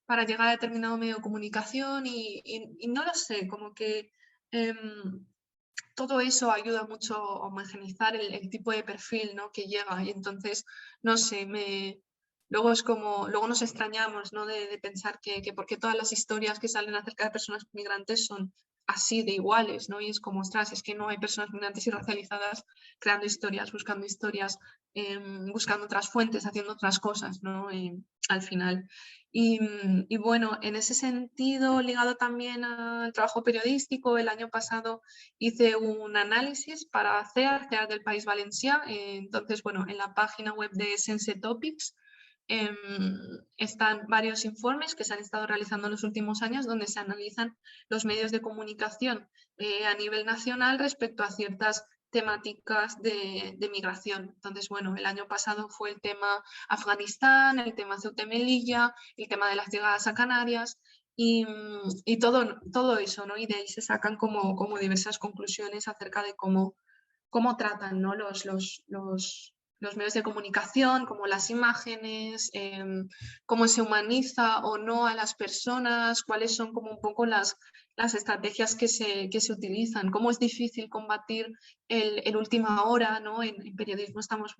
para llegar a determinado medio de comunicación y no lo sé, como que todo eso ayuda mucho a homogeneizar el tipo de perfil, ¿no?, que llega y entonces, no sé, luego es como, luego nos extrañamos, ¿no?, de pensar que porque todas las historias que salen acerca de personas migrantes son así de iguales, ¿no? Y es como, ostras, es que no hay personas migrantes y racializadas creando historias, buscando otras fuentes, haciendo otras cosas, ¿no? Al final. Y bueno, en ese sentido, ligado también al trabajo periodístico, el año pasado hice un análisis para CEAR del País Valencià. Entonces, bueno, en la página web de Sense Topics están varios informes que se han estado realizando en los últimos años donde se analizan los medios de comunicación a nivel nacional respecto a ciertas temáticas de migración. Entonces, bueno, el año pasado fue el tema Afganistán, el tema Ceuta y Melilla, el tema de las llegadas a Canarias y todo eso, ¿no? Y de ahí se sacan como diversas conclusiones acerca de cómo tratan, ¿no? los medios de comunicación, como las imágenes, cómo se humaniza o no a las personas, cuáles son como un poco las estrategias que se utilizan, cómo es difícil combatir el última hora, ¿no? En periodismo estamos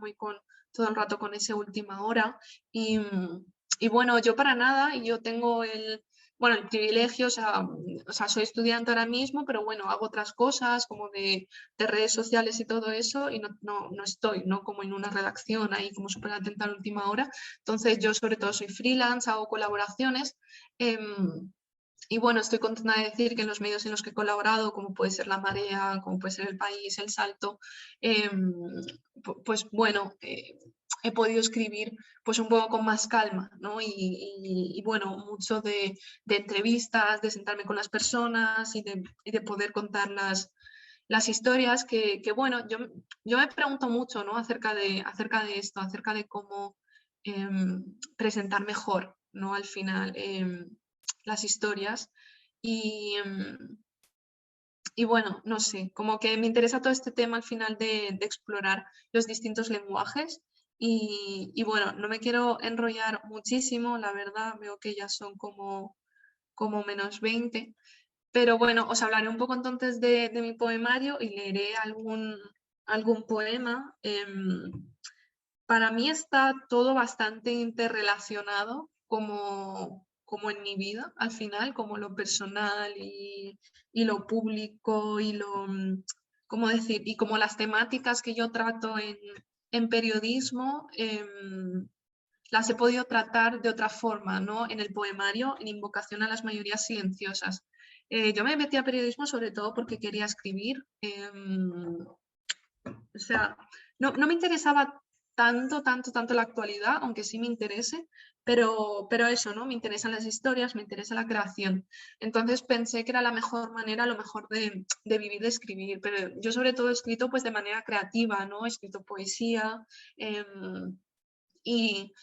todo el rato con ese última hora y bueno, yo para nada, yo tengo el privilegio, o sea, soy estudiante ahora mismo, pero bueno, hago otras cosas como de redes sociales y todo eso y no estoy, ¿no? Como en una redacción ahí como súper atenta a la última hora. Entonces yo sobre todo soy freelance, hago colaboraciones y bueno, estoy contenta de decir que en los medios en los que he colaborado, como puede ser La Marea, como puede ser El País, El Salto, pues bueno, he podido escribir pues un poco con más calma, ¿no? Y bueno, mucho de entrevistas, de sentarme con las personas y de poder contar las historias que bueno, yo me pregunto mucho, ¿no? acerca de esto, acerca de cómo presentar mejor, ¿no? Al final las historias y bueno, no sé, como que me interesa todo este tema al final de explorar los distintos lenguajes y bueno, no me quiero enrollar muchísimo, la verdad, veo que ya son como menos 20, pero bueno, os hablaré un poco entonces de mi poemario y leeré algún poema. Para mí está todo bastante interrelacionado como en mi vida, al final, como lo personal y lo público y ¿cómo decir? Y como las temáticas que yo trato en periodismo, las he podido tratar de otra forma, ¿no? En el poemario, en Invocación a las mayorías silenciosas. Yo me metí a periodismo sobre todo porque quería escribir. O sea, no me interesaba tanto la actualidad, aunque sí me interese, pero eso, ¿no? Me interesan las historias, me interesa la creación. Entonces pensé que era la mejor manera, lo mejor de vivir, de escribir. Pero yo sobre todo he escrito pues de manera creativa, ¿no? He escrito poesía y,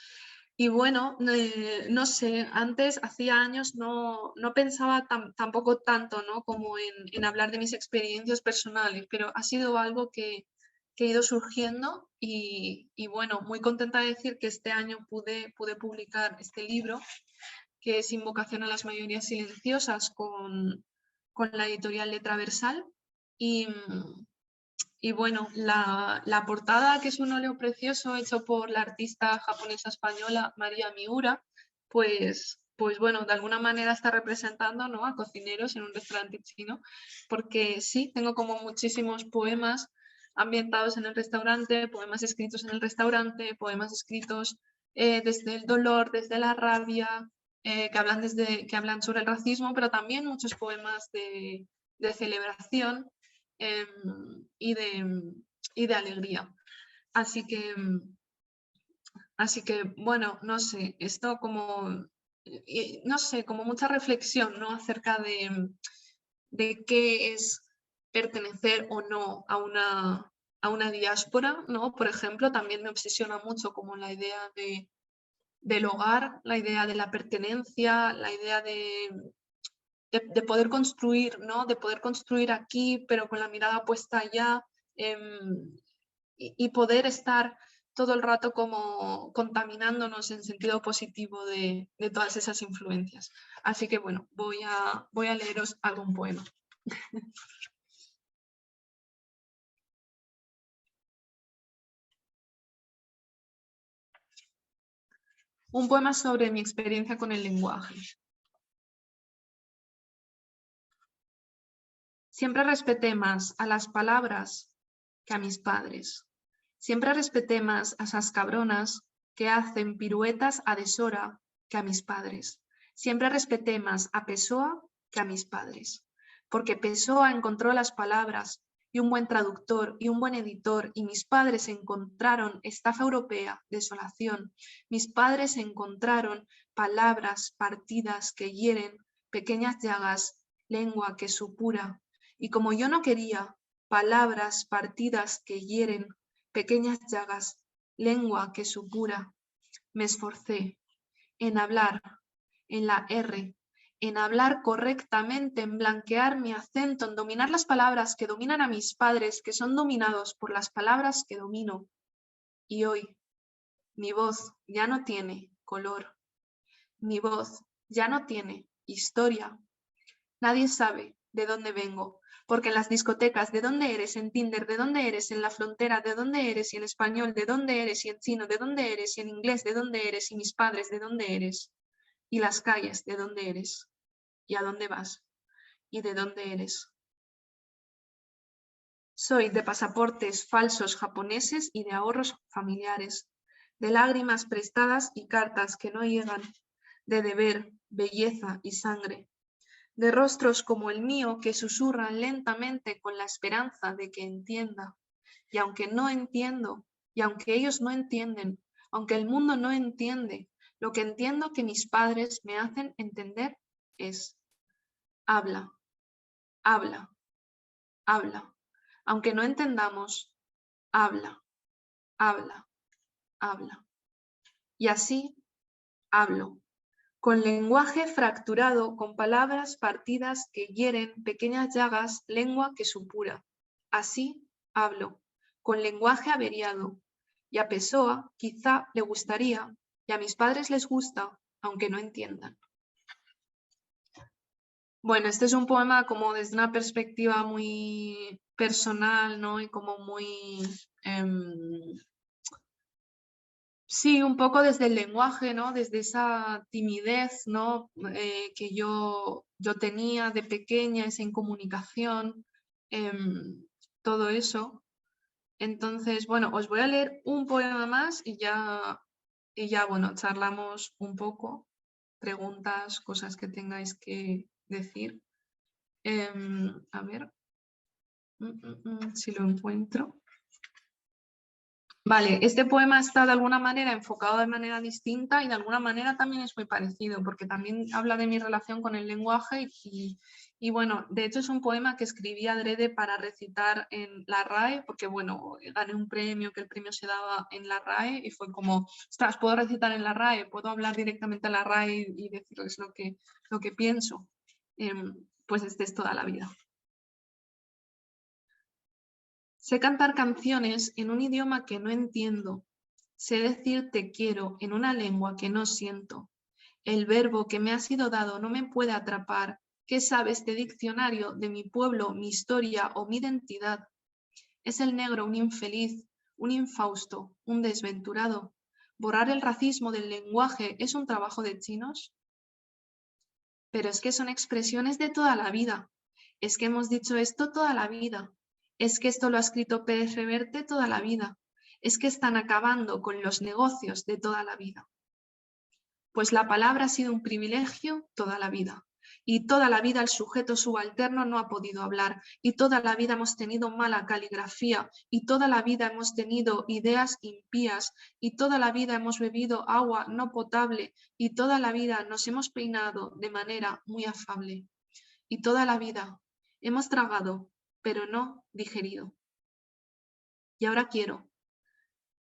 y bueno, no sé, antes, hacía años, no pensaba tampoco tanto, ¿no? Como en hablar de mis experiencias personales, pero ha sido algo que ha ido surgiendo y bueno, muy contenta de decir que este año pude publicar este libro, que es Invocación a las mayorías silenciosas con la editorial Letra Versal y bueno, la portada, que es un óleo precioso hecho por la artista japonesa española María Miura, pues bueno, de alguna manera está representando, ¿no? a cocineros en un restaurante chino, porque sí, tengo como muchísimos poemas ambientados en el restaurante, poemas escritos en el restaurante, poemas escritos desde el dolor, desde la rabia, que hablan sobre el racismo, pero también muchos poemas de celebración y de alegría. Así que, bueno, no sé, esto como, no sé, como mucha reflexión, ¿no? Acerca de qué es pertenecer o no a una diáspora, ¿no? Por ejemplo, también me obsesiona mucho como la idea del hogar, la idea de la pertenencia, la idea de poder construir, ¿no? De poder construir aquí, pero con la mirada puesta allá y poder estar todo el rato como contaminándonos en sentido positivo de todas esas influencias. Así que bueno, voy a leeros algún poema. Un poema sobre mi experiencia con el lenguaje. Siempre respeté más a las palabras que a mis padres. Siempre respeté más a esas cabronas que hacen piruetas a deshora que a mis padres. Siempre respeté más a Pessoa que a mis padres. Porque Pessoa encontró las palabras y un buen traductor y un buen editor, y mis padres encontraron estafa europea, desolación. Mis padres encontraron palabras partidas que hieren, pequeñas llagas, lengua que supura. Y como yo no quería palabras partidas que hieren, pequeñas llagas, lengua que supura, me esforcé en hablar, en la R, en hablar correctamente, en blanquear mi acento, en dominar las palabras que dominan a mis padres, que son dominados por las palabras que domino. Y hoy, mi voz ya no tiene color, mi voz ya no tiene historia. Nadie sabe de dónde vengo, porque en las discotecas, ¿de dónde eres? En Tinder, ¿de dónde eres? En la frontera, ¿de dónde eres? Y en español, ¿de dónde eres? Y en chino, ¿de dónde eres? Y en inglés, ¿de dónde eres? Y mis padres, ¿de dónde eres? Y las calles, ¿de dónde eres? ¿Y a dónde vas? ¿Y de dónde eres? Soy de pasaportes falsos japoneses y de ahorros familiares, de lágrimas prestadas y cartas que no llegan, de deber, belleza y sangre, de rostros como el mío que susurran lentamente con la esperanza de que entienda. Y aunque no entiendo, y aunque ellos no entienden, aunque el mundo no entiende, lo que entiendo que mis padres me hacen entender es: habla, habla, habla. Aunque no entendamos, habla, habla, habla. Y así hablo, con lenguaje fracturado, con palabras partidas que hieren, pequeñas llagas, lengua que supura. Así hablo, con lenguaje averiado. Y a Pessoa quizá le gustaría, y a mis padres les gusta, aunque no entiendan. Bueno, este es un poema como desde una perspectiva muy personal, ¿no? Y como muy... sí, un poco desde el lenguaje, ¿no? Desde esa timidez, ¿no? Que yo tenía de pequeña, esa incomunicación, todo eso. Entonces, bueno, os voy a leer un poema más y ya, bueno, charlamos un poco, preguntas, cosas que tengáis que decir. A ver, si lo encuentro. Vale, este poema está de alguna manera enfocado de manera distinta y de alguna manera también es muy parecido, porque también habla de mi relación con el lenguaje y bueno, de hecho es un poema que escribí adrede para recitar en la RAE, porque bueno, gané un premio, que el premio se daba en la RAE y fue como, ostras, puedo recitar en la RAE, puedo hablar directamente a la RAE y decirles lo que pienso. Pues este es toda la vida. Sé cantar canciones en un idioma que no entiendo. Sé decir te quiero en una lengua que no siento. El verbo que me ha sido dado no me puede atrapar. ¿Qué sabe este diccionario de mi pueblo, mi historia o mi identidad? ¿Es el negro un infeliz, un infausto, un desventurado? ¿Borrar el racismo del lenguaje es un trabajo de chinos? Pero es que son expresiones de toda la vida. Es que hemos dicho esto toda la vida. Es que esto lo ha escrito Pérez Reverte toda la vida. Es que están acabando con los negocios de toda la vida. Pues la palabra ha sido un privilegio toda la vida. Y toda la vida el sujeto subalterno no ha podido hablar. Y toda la vida hemos tenido mala caligrafía. Y toda la vida hemos tenido ideas impías. Y toda la vida hemos bebido agua no potable. Y toda la vida nos hemos peinado de manera muy afable. Y toda la vida hemos tragado, pero no digerido. Y ahora quiero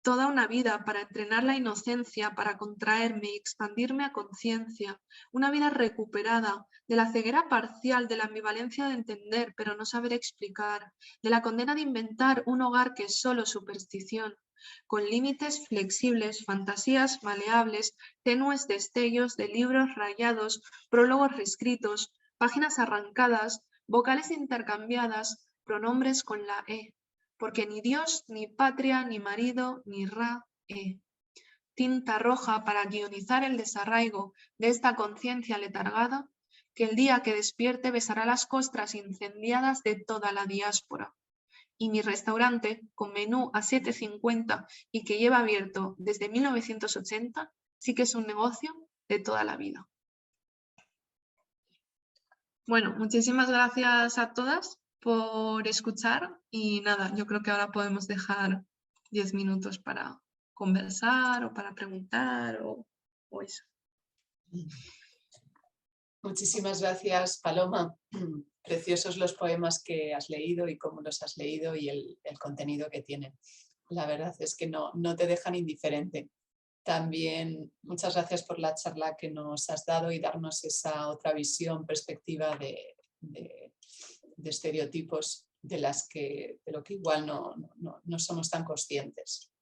toda una vida para entrenar la inocencia, para contraerme y expandirme a conciencia, una vida recuperada de la ceguera parcial, de la ambivalencia de entender pero no saber explicar, de la condena de inventar un hogar que es solo superstición, con límites flexibles, fantasías maleables, tenues destellos de libros rayados, prólogos reescritos, páginas arrancadas, vocales intercambiadas, pronombres con la E. Porque ni Dios, ni patria, ni marido, ni tinta roja para guionizar el desarraigo de esta conciencia letargada, que el día que despierte besará las costras incendiadas de toda la diáspora. Y mi restaurante, con menú a 7,50 y que lleva abierto desde 1980, sí que es un negocio de toda la vida. Bueno, muchísimas gracias a todas por escuchar y nada, yo creo que ahora podemos dejar 10 minutos para conversar o para preguntar o eso. Muchísimas gracias, Paloma. Preciosos los poemas que has leído y cómo los has leído y el contenido que tienen. La verdad es que no te dejan indiferente. También muchas gracias por la charla que nos has dado y darnos esa otra visión, perspectiva de estereotipos de lo que igual no somos tan conscientes.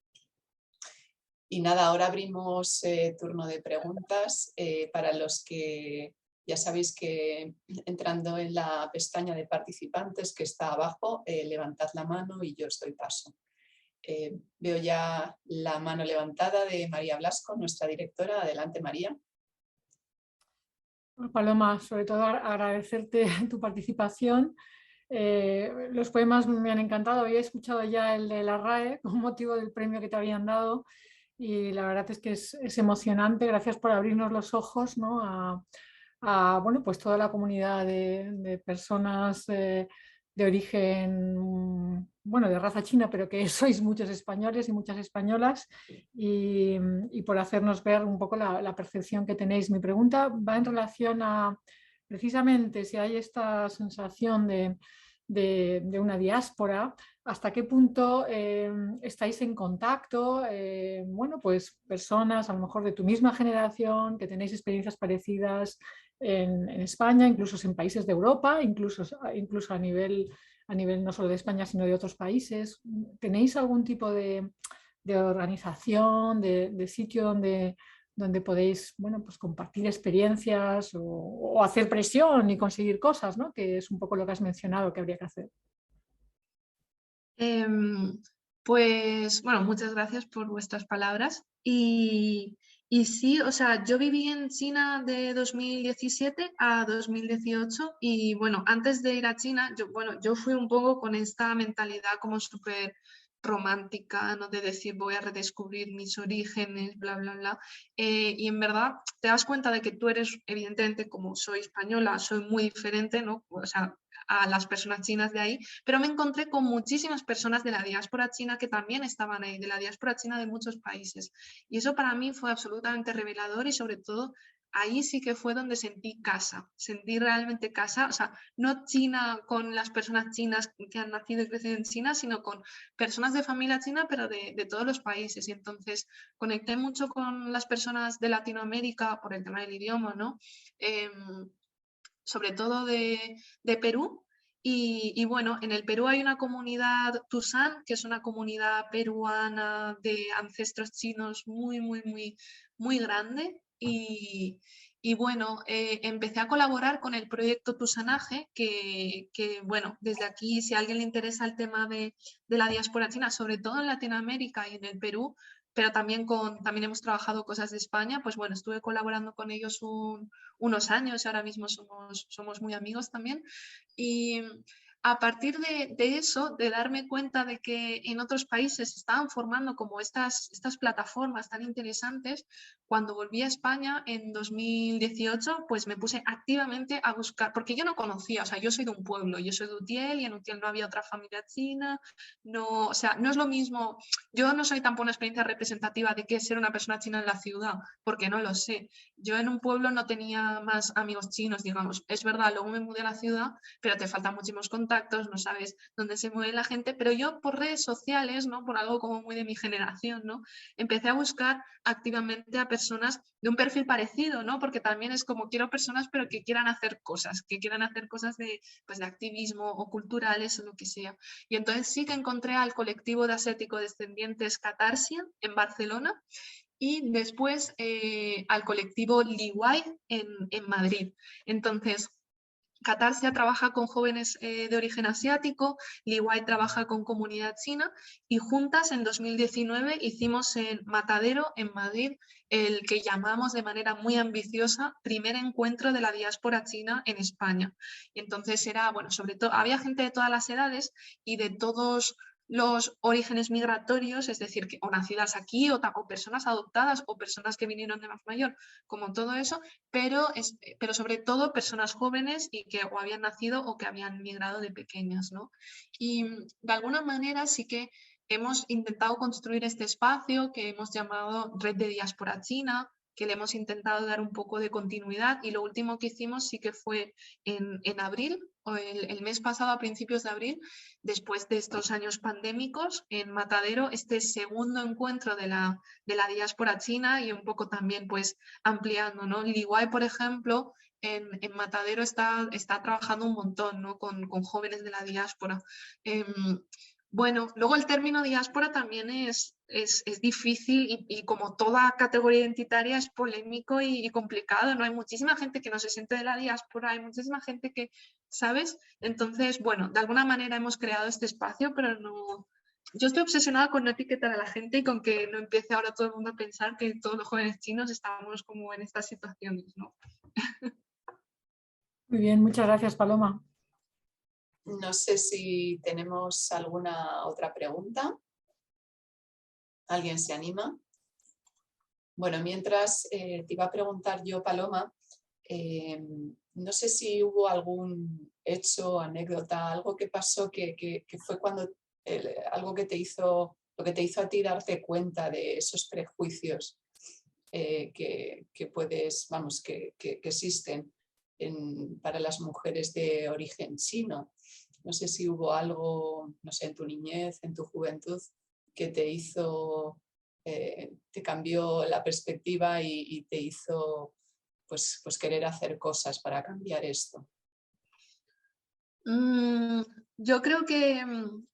Y nada, ahora abrimos turno de preguntas para los que ya sabéis que entrando en la pestaña de participantes que está abajo, levantad la mano y yo os doy paso. Veo ya la mano levantada de María Blasco, nuestra directora. Adelante, María. Paloma, sobre todo agradecerte tu participación. Los poemas me han encantado. Había escuchado ya el de la RAE con motivo del premio que te habían dado y la verdad es que es emocionante. Gracias por abrirnos los ojos, ¿no? a bueno, pues toda la comunidad de personas de origen, bueno, de raza china, pero que sois muchos españoles y muchas españolas y por hacernos ver un poco la percepción que tenéis. Mi pregunta va en relación a precisamente si hay esta sensación de una diáspora, hasta qué punto estáis en contacto, bueno, pues personas a lo mejor de tu misma generación, que tenéis experiencias parecidas en España, incluso en países de Europa, incluso a nivel no solo de España, sino de otros países. ¿Tenéis algún tipo de organización, de sitio donde podéis, bueno, pues compartir experiencias o hacer presión y conseguir cosas, ¿no? Que es un poco lo que has mencionado que habría que hacer? Pues bueno, muchas gracias por vuestras palabras. Y sí, o sea, yo viví en China de 2017 a 2018 y bueno, antes de ir a China, yo fui un poco con esta mentalidad como súper romántica, ¿no? De decir voy a redescubrir mis orígenes, bla, bla, bla. Y en verdad te das cuenta de que tú eres, evidentemente, como soy española, soy muy diferente, ¿no? O sea, a las personas chinas de ahí, pero me encontré con muchísimas personas de la diáspora china que también estaban ahí, de la diáspora china de muchos países. Y eso para mí fue absolutamente revelador y sobre todo ahí sí que fue donde sentí casa, sentí realmente casa, o sea, no China con las personas chinas que han nacido y crecido en China, sino con personas de familia china, pero de todos los países. Y entonces conecté mucho con las personas de Latinoamérica por el tema del idioma, ¿no? Sobre todo de Perú. Y bueno, en el Perú hay una comunidad Tusán, que es una comunidad peruana de ancestros chinos muy, muy, muy, muy grande. Y bueno, empecé a colaborar con el proyecto Tusanaje, que bueno, desde aquí, si a alguien le interesa el tema de la diáspora china, sobre todo en Latinoamérica y en el Perú, pero también hemos trabajado cosas de España, pues bueno, estuve colaborando con ellos unos años y ahora mismo somos muy amigos también. Y a partir de eso, de darme cuenta de que en otros países se estaban formando como estas plataformas tan interesantes, cuando volví a España en 2018, pues me puse activamente a buscar, porque yo no conocía, o sea, yo soy de un pueblo, yo soy de Utiel y en Utiel no había otra familia china, no, o sea, no es lo mismo, yo no soy tampoco una experiencia representativa de qué es ser una persona china en la ciudad, porque no lo sé. Yo en un pueblo no tenía más amigos chinos, digamos. Es verdad, luego me mudé a la ciudad, pero te faltan muchísimos contactos, no sabes dónde se mueve la gente, pero yo por redes sociales, ¿no? Por algo como muy de mi generación, ¿no? Empecé a buscar activamente a personas de un perfil parecido, ¿no? Porque también es como quiero personas, pero que quieran hacer cosas, de, pues, de activismo o culturales o lo que sea. Y entonces sí que encontré al colectivo de asiático descendientes Catarsia en Barcelona y después al colectivo Liwai en Madrid. Entonces, Catarsia trabaja con jóvenes de origen asiático, Liwai trabaja con comunidad china y juntas en 2019 hicimos en Matadero, en Madrid, el que llamamos de manera muy ambiciosa primer encuentro de la diáspora china en España. Y entonces era, bueno, sobre todo, había gente de todas las edades y de todos los orígenes migratorios, es decir, que o nacidas aquí o personas adoptadas o personas que vinieron de más mayor, como todo eso, pero sobre todo personas jóvenes y que o habían nacido o que habían migrado de pequeñas, ¿no? Y de alguna manera sí que hemos intentado construir este espacio que hemos llamado Red de Diáspora China, que le hemos intentado dar un poco de continuidad, y lo último que hicimos sí que fue en abril, o el mes pasado, a principios de abril, después de estos años pandémicos, en Matadero, este segundo encuentro de la diáspora china, y un poco también pues ampliando, ¿no? Liwai, por ejemplo, en Matadero está trabajando un montón, ¿no? con jóvenes de la diáspora. Bueno, luego el término diáspora también es difícil y como toda categoría identitaria es polémico y complicado, ¿no? Hay muchísima gente que no se siente de la diáspora, hay muchísima gente que, ¿sabes? Entonces, bueno, de alguna manera hemos creado este espacio, pero no... Yo estoy obsesionada con no etiquetar a la gente y con que no empiece ahora todo el mundo a pensar que todos los jóvenes chinos estamos como en estas situaciones, ¿no? Muy bien, muchas gracias, Paloma. No sé si tenemos alguna otra pregunta. ¿Alguien se anima? Bueno, mientras te iba a preguntar yo, Paloma, no sé si hubo algún hecho, anécdota, algo que pasó que fue cuando algo que te hizo, lo que te hizo a ti darte cuenta de esos prejuicios que puedes, vamos, que existen para las mujeres de origen chino. No sé si hubo algo, no sé, en tu niñez, en tu juventud, que te hizo, te cambió la perspectiva y te hizo pues querer hacer cosas para cambiar esto. Yo creo que,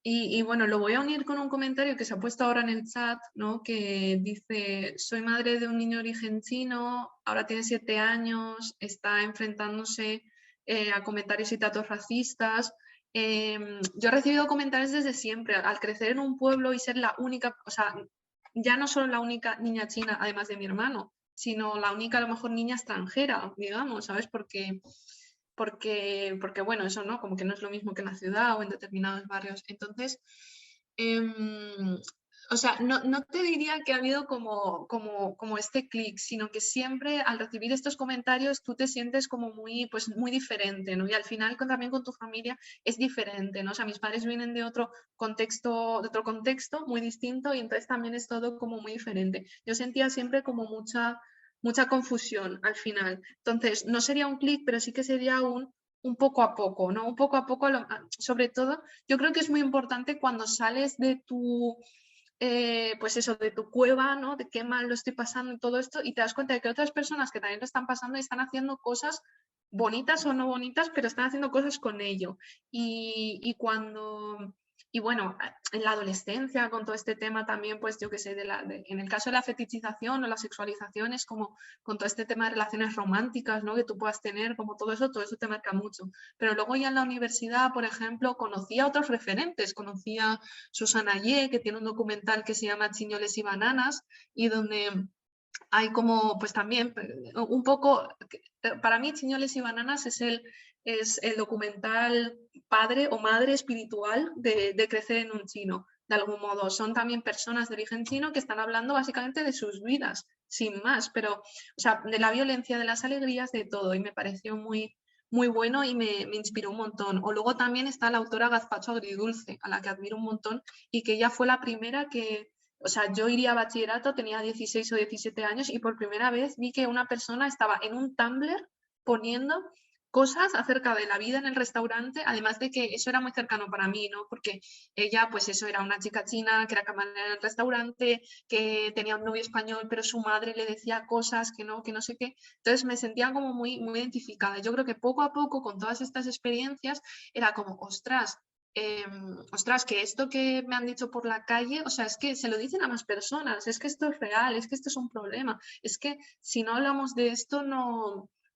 y bueno, lo voy a unir con un comentario que se ha puesto ahora en el chat, ¿no? Que dice, soy madre de un niño de origen chino, ahora tiene 7 años, está enfrentándose a comentarios y tratos racistas. Yo he recibido comentarios desde siempre, al crecer en un pueblo y ser la única, o sea, ya no solo la única niña china, además de mi hermano, sino la única, a lo mejor, niña extranjera, digamos, ¿sabes? Porque bueno, eso no, como que no es lo mismo que en la ciudad o en determinados barrios. Entonces, o sea, no te diría que ha habido como este clic, sino que siempre al recibir estos comentarios tú te sientes como muy, pues, muy diferente, ¿no? Y al final también con tu familia es diferente, ¿no? O sea, mis padres vienen de otro contexto muy distinto, y entonces también es todo como muy diferente. Yo sentía siempre como mucha confusión al final. Entonces, no sería un clic, pero sí que sería un poco a poco, ¿no? Un poco a poco, sobre todo, yo creo que es muy importante cuando sales de tu, pues eso, de tu cueva, ¿no? De qué mal lo estoy pasando y todo esto, y te das cuenta de que otras personas que también lo están pasando y están haciendo cosas bonitas o no bonitas, pero están haciendo cosas con ello. Y cuando... Y bueno, en la adolescencia, con todo este tema también, pues yo qué sé, en el caso de la fetichización o la sexualización, es como con todo este tema de relaciones románticas, ¿no? Que tú puedas tener, como todo eso te marca mucho. Pero luego ya en la universidad, por ejemplo, conocí a otros referentes, conocí a Susana Ye, que tiene un documental que se llama Chiñoles y Bananas, y donde hay como, pues también, un poco, para mí Chiñoles y Bananas es el documental padre o madre espiritual de crecer en un chino. De algún modo, son también personas de origen chino que están hablando básicamente de sus vidas, sin más, pero, o sea, de la violencia, de las alegrías, de todo, y me pareció muy, muy bueno y me inspiró un montón. O luego también está la autora Gazpacho Agridulce, a la que admiro un montón, y que ella fue la primera que, o sea, yo iría a bachillerato, tenía 16 o 17 años, y por primera vez vi que una persona estaba en un Tumblr poniendo cosas acerca de la vida en el restaurante, además de que eso era muy cercano para mí, ¿no? Porque ella, pues eso, era una chica china que era camarera en el restaurante, que tenía un novio español, pero su madre le decía cosas que no sé qué. Entonces me sentía como muy, muy identificada. Yo creo que poco a poco, con todas estas experiencias, era como, ostras, que esto que me han dicho por la calle, o sea, es que se lo dicen a más personas, es que esto es real, es que esto es un problema, es que si no hablamos de esto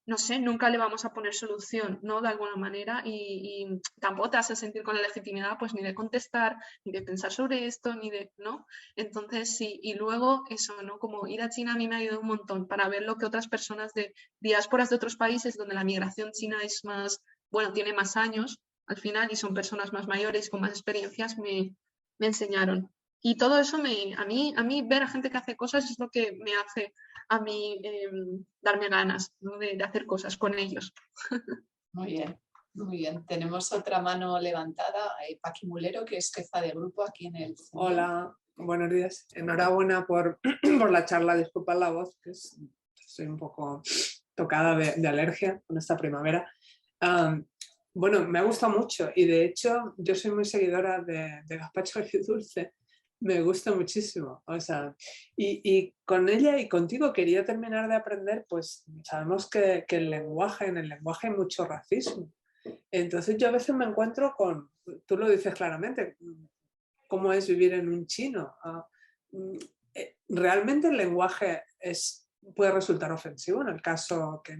no sé, nunca le vamos a poner solución, ¿no? De alguna manera y tampoco te vas a sentir con la legitimidad pues ni de contestar, ni de pensar sobre esto, ni de, ¿no? Entonces sí, y luego eso, ¿no? Como ir a China a mí me ha ayudado un montón para ver lo que otras personas de diásporas de otros países donde la migración china es más, bueno, tiene más años al final y son personas más mayores con más experiencias me enseñaron. Y todo eso a mí ver a gente que hace cosas es lo que me hace a mí darme ganas, ¿no? de hacer cosas con ellos. Muy bien, muy bien. Tenemos otra mano levantada, Paqui Mulero, que es jefa de grupo aquí en el CNI. Hola, buenos días. Enhorabuena por, por la charla. Disculpad la voz, que estoy un poco tocada de alergia con esta primavera. Bueno, me ha gustado mucho y de hecho yo soy muy seguidora de Gazpacho Agridulce. Me gusta muchísimo, o sea, y con ella y contigo quería terminar de aprender, pues sabemos que en el lenguaje hay mucho racismo. Entonces yo a veces me encuentro con, tú lo dices claramente, cómo es vivir en un chino. Realmente el lenguaje puede resultar ofensivo en el caso que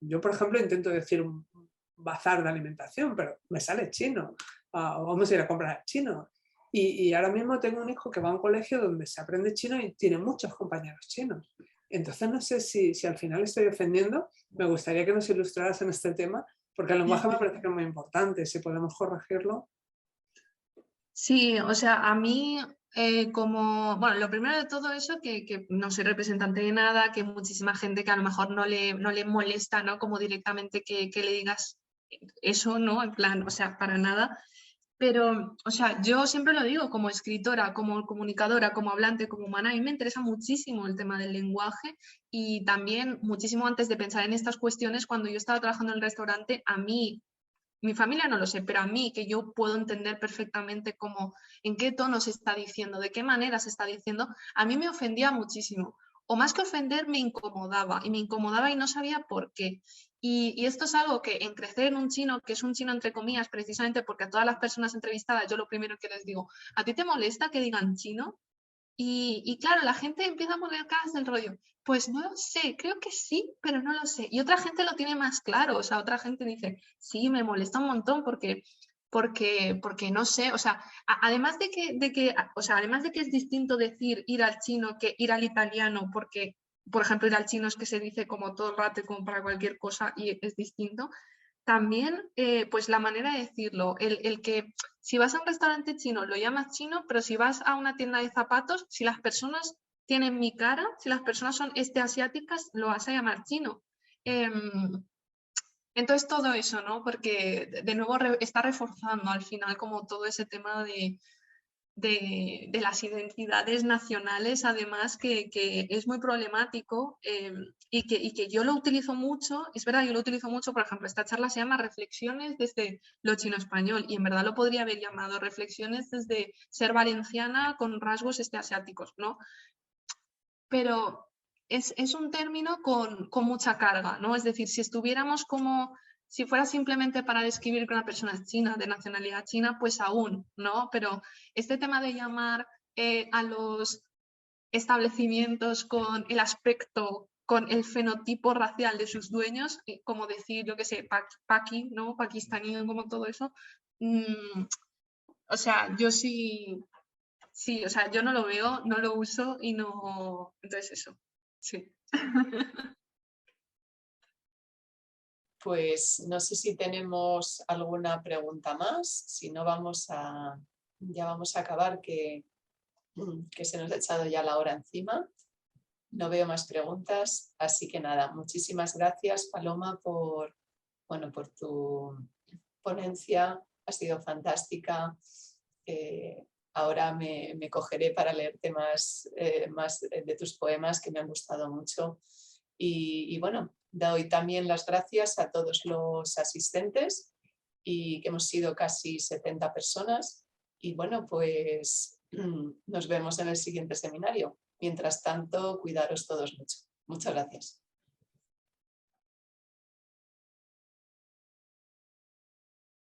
yo por ejemplo intento decir un bazar de alimentación, pero me sale chino, vamos a ir a comprar chino. Y ahora mismo tengo un hijo que va a un colegio donde se aprende chino y tiene muchos compañeros chinos. Entonces no sé si al final estoy ofendiendo. Me gustaría que nos ilustraras en este tema, porque el lenguaje me parece que es muy importante. Si podemos corregirlo. Sí, o sea, a mí como, bueno, lo primero de todo eso, que no soy representante de nada, que muchísima gente que a lo mejor no le molesta, ¿no? Como directamente que le digas eso, ¿no? En plan, o sea, para nada. Pero, o sea, yo siempre lo digo, como escritora, como comunicadora, como hablante, como humana, a mí me interesa muchísimo el tema del lenguaje y también muchísimo antes de pensar en estas cuestiones, cuando yo estaba trabajando en el restaurante, a mí, mi familia no lo sé, pero a mí que yo puedo entender perfectamente cómo, en qué tono se está diciendo, de qué manera se está diciendo, a mí me ofendía muchísimo. O más que ofender, me incomodaba y no sabía por qué. Y esto es algo que en crecer en un chino, que es un chino entre comillas, precisamente porque a todas las personas entrevistadas yo lo primero que les digo, ¿a ti te molesta que digan chino? Y claro, la gente empieza a poner caras del rollo, pues no lo sé, creo que sí, pero no lo sé. Y otra gente lo tiene más claro, o sea, otra gente dice, sí, me molesta un montón porque no sé, o sea, además o sea, además de que es distinto decir ir al chino que ir al italiano, porque, por ejemplo, ir al chino es que se dice como todo el rato y como para cualquier cosa y es distinto, también, pues la manera de decirlo, el que si vas a un restaurante chino lo llamas chino, pero si vas a una tienda de zapatos, si las personas tienen mi cara, si las personas son asiáticas, lo vas a llamar chino. Entonces todo eso, ¿no? Porque de nuevo está reforzando al final como todo ese tema de las identidades nacionales, además que es muy problemático y que yo lo utilizo mucho, es verdad, yo lo utilizo mucho, por ejemplo, esta charla se llama Reflexiones desde lo chino-español y en verdad lo podría haber llamado Reflexiones desde ser valenciana con rasgos asiáticos, ¿no? Pero es un término con mucha carga, ¿no? Es decir, si estuviéramos como si fuera simplemente para describir que una persona es china, de nacionalidad china, pues aún, ¿no? Pero este tema de llamar a los establecimientos con el aspecto, con el fenotipo racial de sus dueños, como decir, yo qué sé, paqui, ¿no? Pakistaní, como todo eso. O sea, yo sí, o sea, yo no lo veo, no lo uso y no... Entonces eso, sí. Pues no sé si tenemos alguna pregunta más, si no ya vamos a acabar, que se nos ha echado ya la hora encima. No veo más preguntas, así que nada, muchísimas gracias, Paloma, por tu ponencia, ha sido fantástica. Ahora me cogeré para leerte más de tus poemas, que me han gustado mucho. Y bueno, doy también las gracias a todos los asistentes, y que hemos sido casi 70 personas. Y bueno, pues nos vemos en el siguiente seminario. Mientras tanto, cuidaros todos mucho. Muchas gracias.